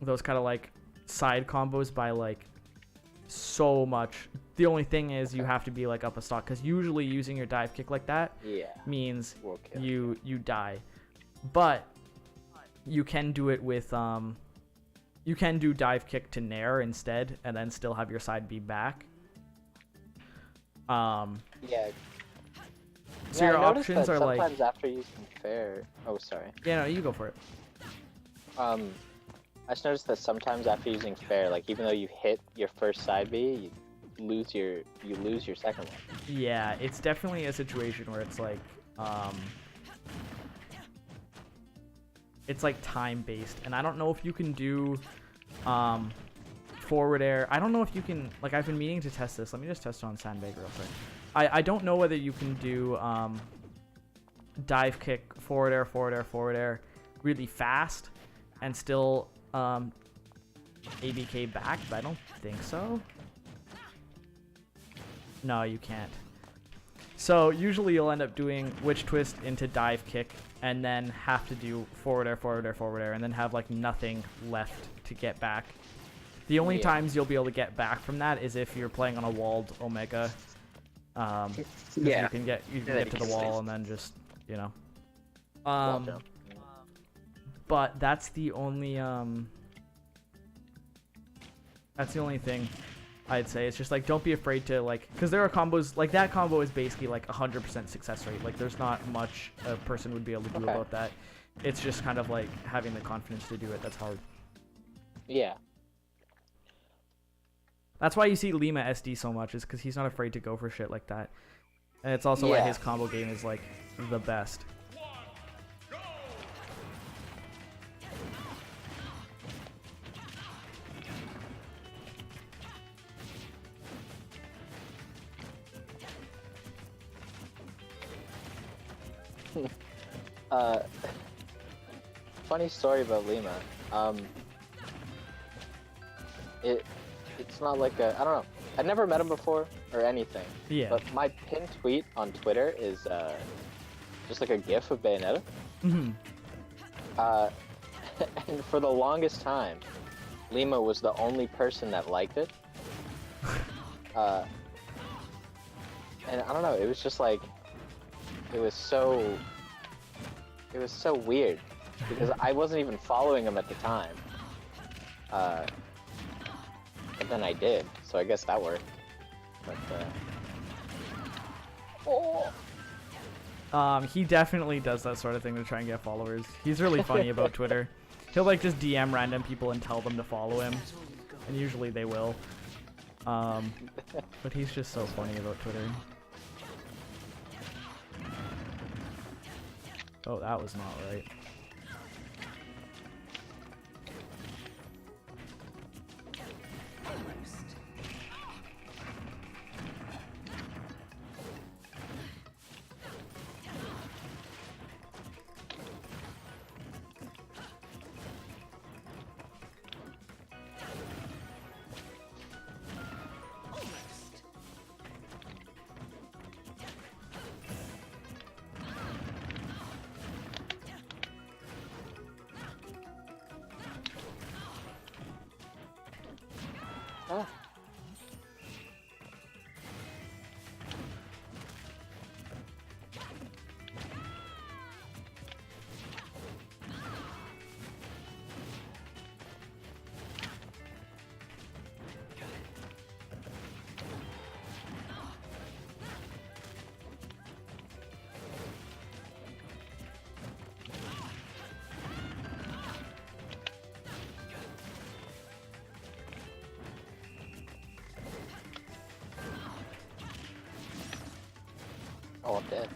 those kind of like side combos by like so much. The only thing is you have to be like up a stock, because usually using your dive kick like that means you die. But you can do it with you can do dive kick to nair instead and then still have your side be back. Yeah. So your options are like sometimes after using fair. Oh, sorry. Yeah, no, you go for it. I just noticed that sometimes after using fair, like even though you hit your first side B, you lose your second one. Yeah, it's definitely a situation where it's like time based, and I don't know if you can do forward air. I don't know if you can, like, I've been meaning to test this. Let me just test it on Sandbag real quick. I don't know whether you can do dive kick, forward air really fast and still ABK back, but I don't think so. No, you can't. So usually you'll end up doing witch twist into dive kick and then have to do forward air, and then have like nothing left to get back. The only times you'll be able to get back from that is if you're playing on a walled Omega. You can get to the wall and then just, you know. But that's the only thing I'd say. It's just like, don't be afraid to like, because there are combos like that. Combo is basically like 100% success rate. Like there's not much a person would be able to do about that. It's just kind of like having the confidence to do it. That's hard. Yeah. That's why you see Lima SD so much, is because he's not afraid to go for shit like that. And it's also why his combo game is like the best. Funny story about Lima. It's not like I don't know. I'd never met him before, or anything. Yeah. But my pinned tweet on Twitter is just like a GIF of Bayonetta. Mm-hmm. And for the longest time, Lima was the only person that liked it. And I don't know, it was just like, it was so weird because I wasn't even following him at the time. But then I did, so I guess that worked. But he definitely does that sort of thing to try and get followers. He's really funny about Twitter. He'll like just DM random people and tell them to follow him, and usually they will. But he's just so funny about Twitter. Oh, that was not right. ah. Oh, I'm dead.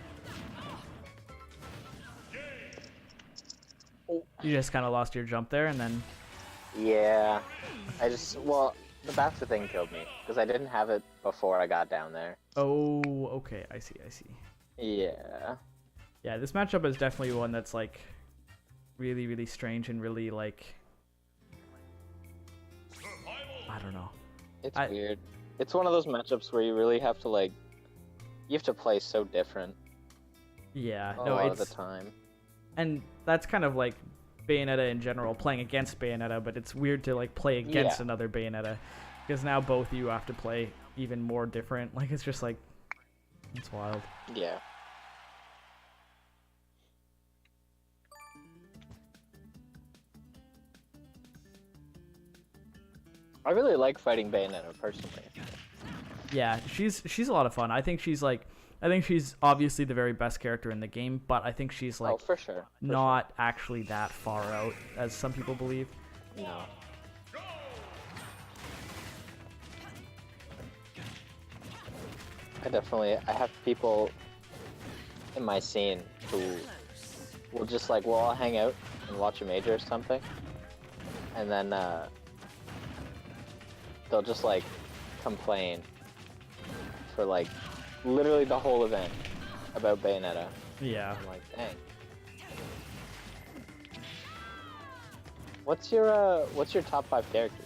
You just kind of lost your jump there, and then... Yeah, well, the bastard thing killed me because I didn't have it before I got down there. Oh, okay, I see. Yeah. Yeah, this matchup is definitely one that's like really, really strange and really like, I don't know. It's weird. It's one of those matchups where you really have to like, you have to play so different. Yeah, a no, lot it's of the time. And that's kind of like Bayonetta in general, playing against Bayonetta, but it's weird to like play against another Bayonetta because now both of you have to play even more different. Like it's just like, it's wild. Yeah. I really like fighting Bayonetta personally. Yeah, she's a lot of fun. I think she's obviously the very best character in the game, but I think she's like for sure. Not actually that far out as some people believe. No. I have people in my scene who will just like, we'll all hang out and watch a major or something, and then they'll just like complain for like literally the whole event about Bayonetta. Yeah. I'm like, dang. What's your top 5 characters?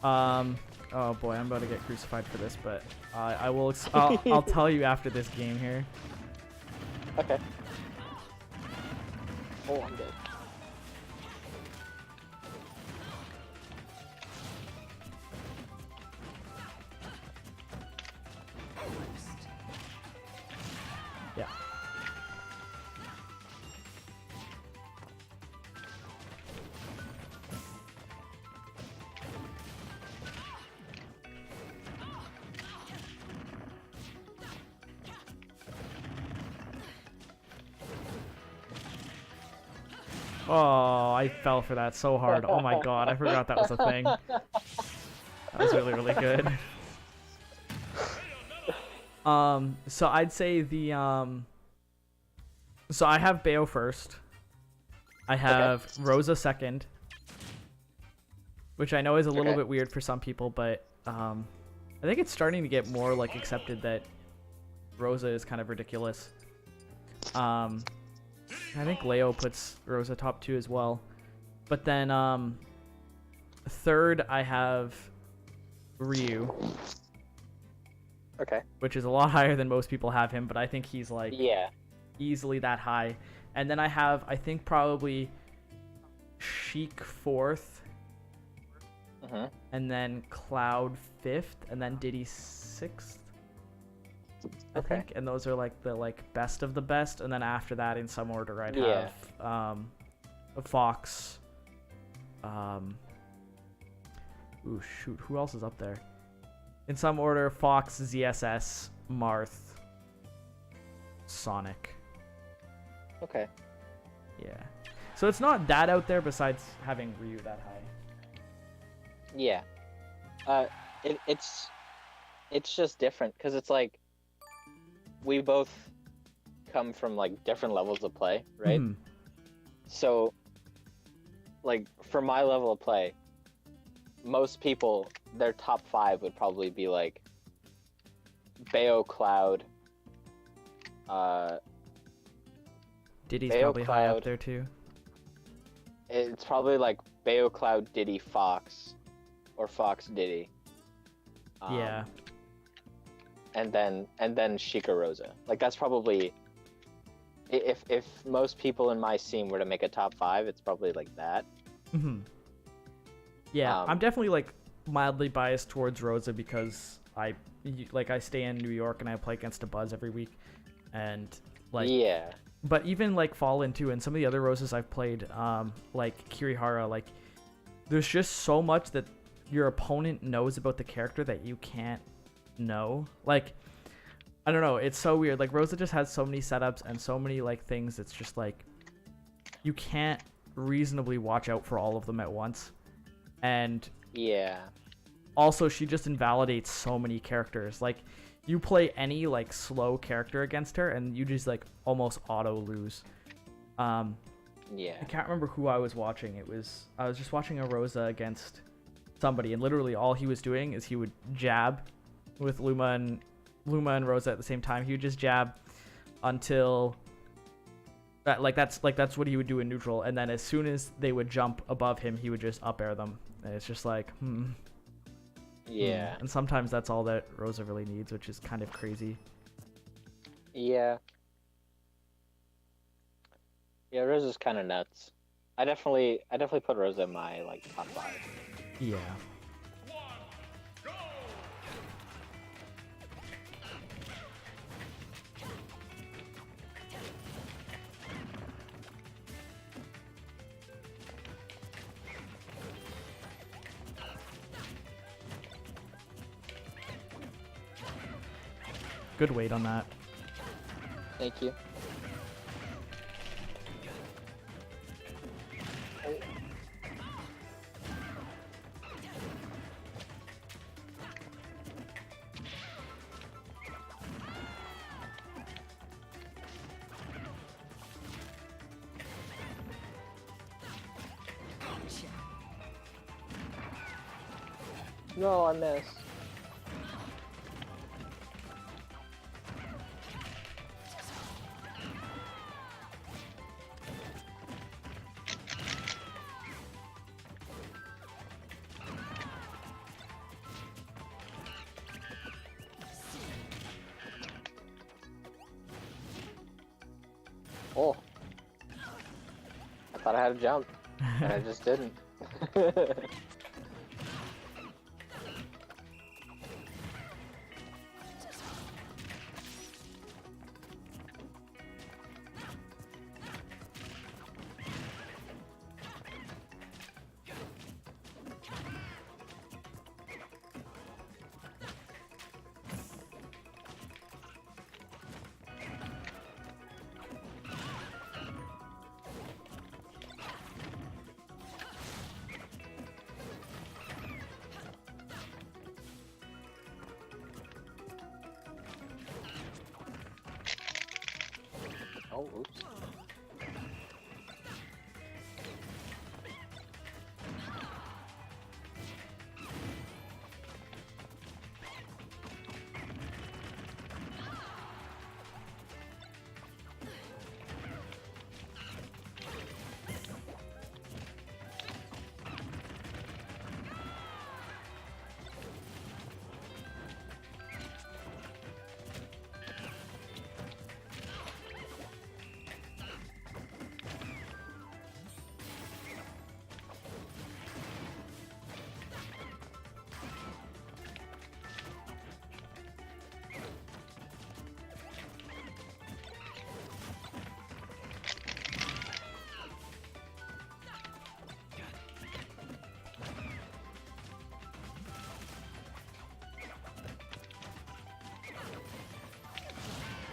Oh boy, I'm about to get crucified for this, but I'll tell you after this game here. Okay. Oh, I'm dead. Yeah. Oh, I fell for that so hard. Oh my god, I forgot that was a thing. That was really, really good. So I'd say so I have Bayo first. I have Rosa second, which I know is a little bit weird for some people, but I think it's starting to get more like accepted that Rosa is kind of ridiculous. I think Leo puts Rosa top 2 as well. But then third I have Ryu. Okay. which is a lot higher than most people have him, but I think he's like Yeah. easily that high. And then I have, I think, probably Sheik 4th, and then Cloud 5th, and then Diddy 6th. I Okay. think, and those are like the best of the best. And then after that, in some order, I'd Yeah. have Fox. Ooh, shoot, who else is up there? In some order: Fox, ZSS, Marth, Sonic. Okay. Yeah. So it's not that out there. Besides having Ryu that high. Yeah. It's just different because it's like we both come from like different levels of play, right? Mhm. So, like for my level of play, most people their top 5 would probably be like Bayo, Cloud. Diddy's Bayo, probably high up Cloud. there too. It's probably like Bayo, Cloud, Diddy, Fox, or Fox, Diddy. Yeah. And then Shika Rosa. Like that's probably if most people in my scene were to make a top 5, it's probably like that. Yeah, I'm definitely like mildly biased towards Rosa because I stay in New York and I play against a Buzz every week, and like yeah. But even like Fallen 2 and some of the other Roses I've played, like Kirihara, like there's just so much that your opponent knows about the character that you can't know. Like, I don't know, it's so weird. Like Rosa just has so many setups and so many like things. It's just like you can't reasonably watch out for all of them at once. And Yeah. also she just invalidates so many characters. Like you play any like slow character against her and you just like almost auto lose. Yeah. I can't remember who I was watching. I was just watching a Rosa against somebody, and literally all he was doing is he would jab with Luma and Rosa at the same time. He would just jab until that's what he would do in neutral, and then as soon as they would jump above him, he would just up air them. And it's just like, Yeah. And sometimes that's all that Rosa really needs, which is kind of crazy. Yeah. Yeah, Rosa's kind of nuts. I definitely put Rosa in my like top 5. Yeah. Good weight on that. Thank you. No, I missed. Oh. I thought I had a jump, and I just didn't. Oh, oops.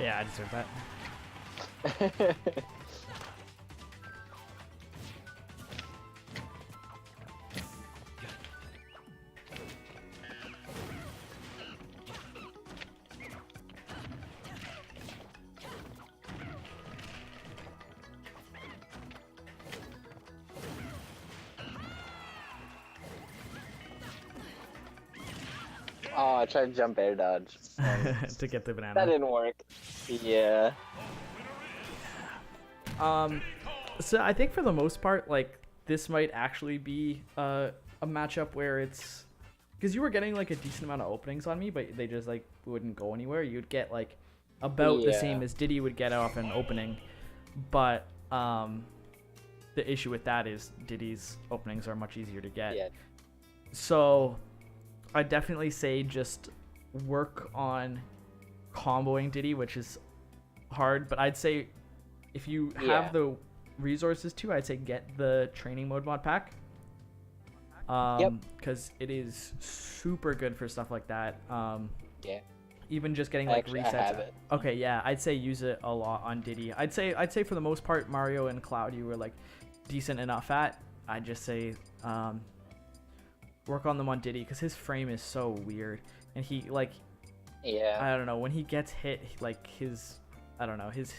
Yeah, I deserve that. Oh, I tried to jump air dodge. To get the banana. That didn't work. Yeah. So I think for the most part, like, this might actually be a matchup where it's because you were getting like a decent amount of openings on me, but they just like wouldn't go anywhere. You'd get like about the same as Diddy would get off an opening, but the issue with that is Diddy's openings are much easier to get. Yeah. So I definitely say just work on comboing Diddy, which is hard, but I'd say if you have the resources to, I'd say get the training mode mod pack. Because it is super good for stuff like that. Yeah. Even just getting like Actually, resets. I have it. Okay, yeah, I'd say use it a lot on Diddy. I'd say for the most part, Mario and Cloud you were like decent enough at. I'd just say work on them on Diddy because his frame is so weird, and he like I don't know, when he gets hit, like his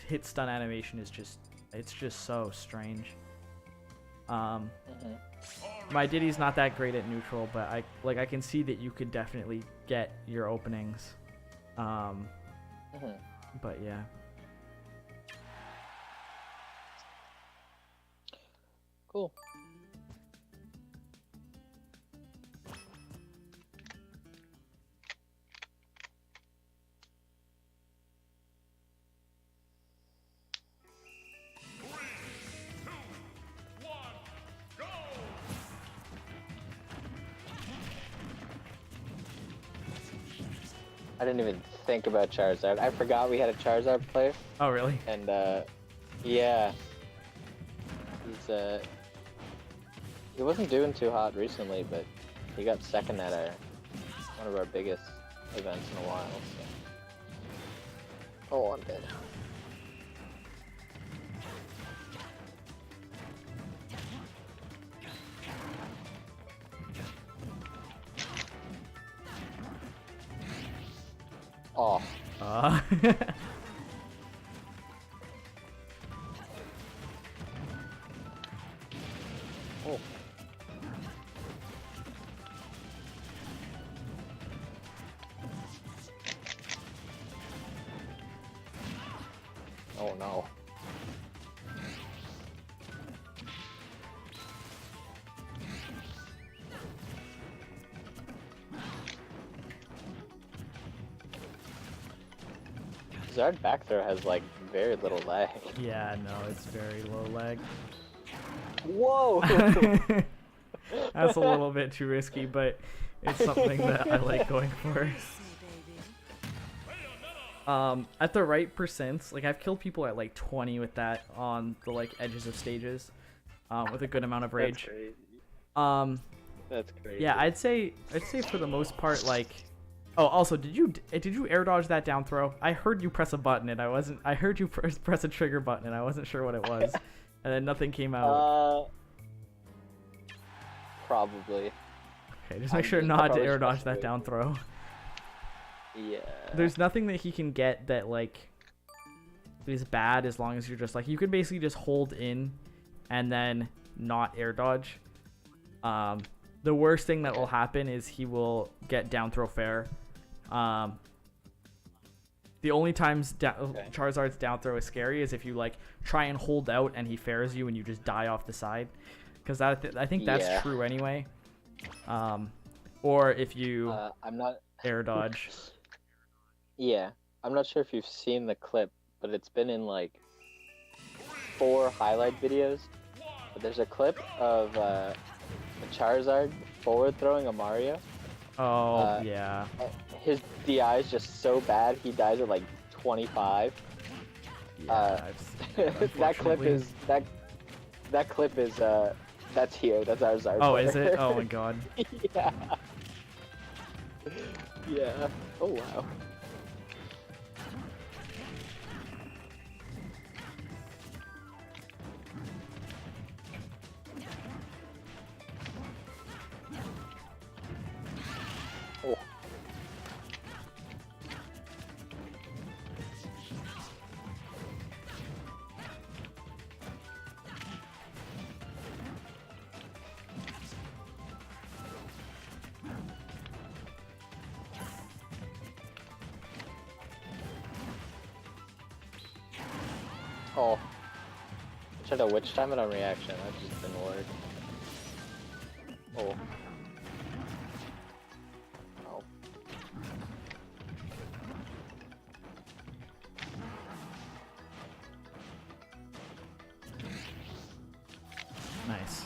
hit stun animation is just so strange. My Diddy's not that great at neutral, but I can see that you could definitely get your openings. But yeah. Cool. I didn't even think about Charizard. I forgot we had a Charizard player. Oh, really? And, yeah. He's, he wasn't doing too hot recently, but he got second at one of our biggest events in a while, so. Oh, I'm dead. Oh. Oh. Oh no. Zard back throw has like very little lag. Yeah, no, it's very low lag. Whoa! That's a little bit too risky, but it's something that I like going for. At the right percents, like I've killed people at like 20 with that on the like edges of stages, with a good amount of rage. That's crazy. That's crazy. Yeah, I'd say for the most part, like. Oh, also, did you air dodge that down throw? I heard you press a button and I heard you press a trigger button and I wasn't sure what it was, and then nothing came out. Probably. Okay, just make sure not to air dodge that down throw. Yeah. There's nothing that he can get that like is bad as long as you're just like you can basically just hold in and then not air dodge. The worst thing that will happen is he will get down throw fair. The only times Charizard's down throw is scary is if you like try and hold out and he fairs you and you just die off the side, because I think that's true anyway. Or if you I'm not air dodge. Yeah, I'm not sure if you've seen the clip, but it's been in like 4 highlight videos. But there's a clip of a Charizard forward throwing a Mario. Oh, yeah. His DI is just so bad, he dies at like 25. Yeah, that clip is that's here. That's our Zard. Oh, is it? Oh my god. Yeah. Yeah. Oh wow. Oh. Oh. Tried to witch time it on reaction, that just didn't work. Oh. Oh. Nice.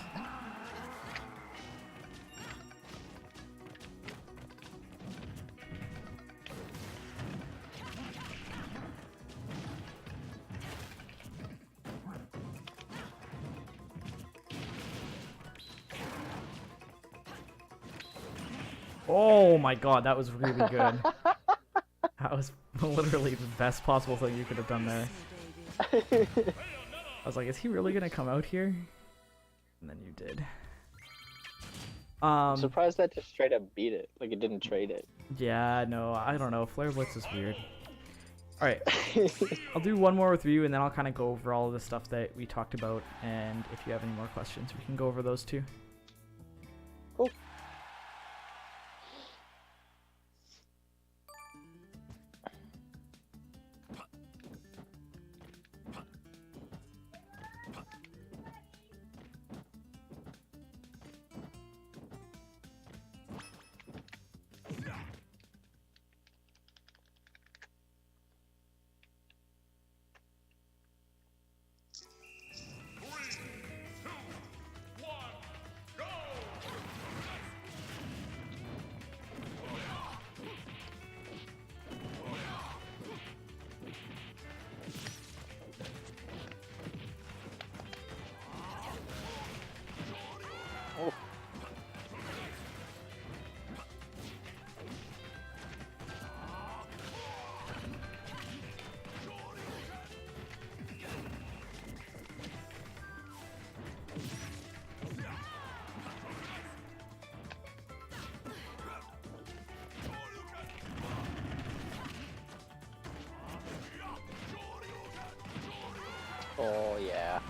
Oh my god, that was really good. That was literally the best possible thing you could have done there. I was like, is he really gonna come out here? And then you did. I'm surprised that just straight up beat it. Like, it didn't trade it. Yeah, no, I don't know. Flare Blitz is weird. Alright, I'll do one more with you, and then I'll kind of go over all of the stuff that we talked about, and if you have any more questions, we can go over those too. Cool. Oh. Oh, yeah.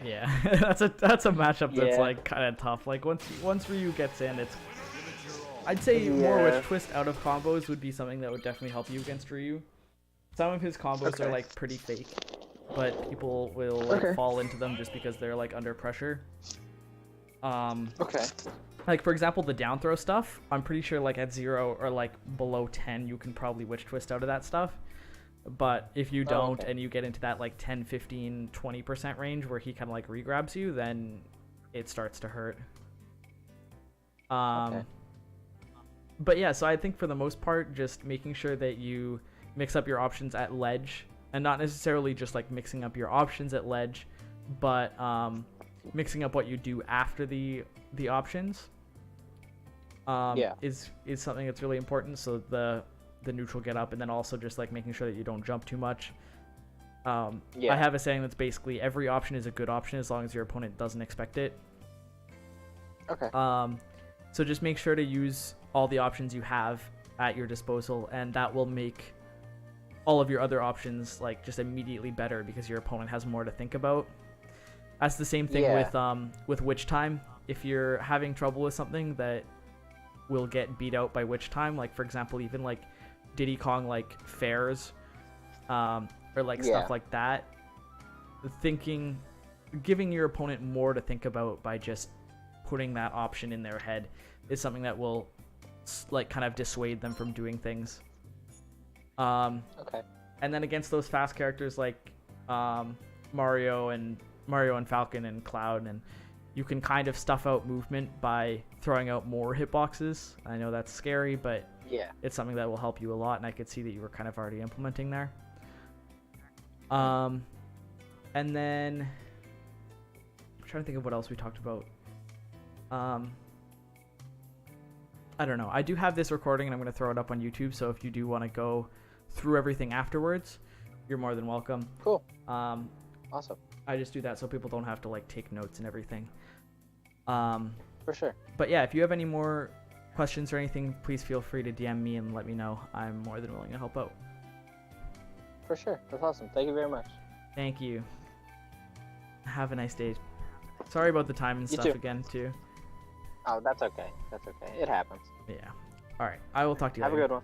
Yeah, that's a matchup that's Yeah. like kind of tough. Like once Ryu gets in, it's I'd say more Yeah. Witch Twist out of combos would be something that would definitely help you against Ryu. Some of his combos Okay. are like pretty fake, but people will like Okay. fall into them just because they're like under pressure. Okay. Like for example, the down throw stuff, I'm pretty sure like at 0 or like below 10, you can probably Witch Twist out of that stuff. But if you don't okay. and you get into that like 10, 15, 20% range where he kind of like regrabs you, then it starts to hurt. Okay. But yeah, so I think for the most part, just making sure that you mix up your options at ledge, and not necessarily just like mixing up your options at ledge, but mixing up what you do after the options Yeah. is something that's really important. So the neutral get up, and then also just like making sure that you don't jump too much. Yeah. I have a saying that's basically every option is a good option as long as your opponent doesn't expect it. Okay. So just make sure to use all the options you have at your disposal, and that will make all of your other options like just immediately better because your opponent has more to think about. That's the same thing Yeah. with Witch Time. If you're having trouble with something that will get beat out by Witch Time, like for example, even like Diddy Kong like fairs, or like Yeah. stuff like that, giving your opponent more to think about by just putting that option in their head is something that will like kind of dissuade them from doing things. Okay. And then against those fast characters like Mario and Falcon and Cloud and you can kind of stuff out movement by throwing out more hitboxes. I know that's scary, but Yeah. it's something that will help you a lot, and I could see that you were kind of already implementing there. And then I'm trying to think of what else we talked about. I don't know. I do have this recording, and I'm going to throw it up on YouTube, so if you do want to go through everything afterwards, you're more than welcome. Cool. Awesome. I just do that so people don't have to like take notes and everything. For sure. But yeah, if you have any more questions or anything, please feel free to DM me and let me know. I'm more than willing to help out. For sure. That's awesome. Thank you very much. Thank you. Have a nice day. Sorry about the time and You stuff too. again too. Oh, that's okay. That's okay. It happens. Yeah. All right. I will talk to you Have a later. good one.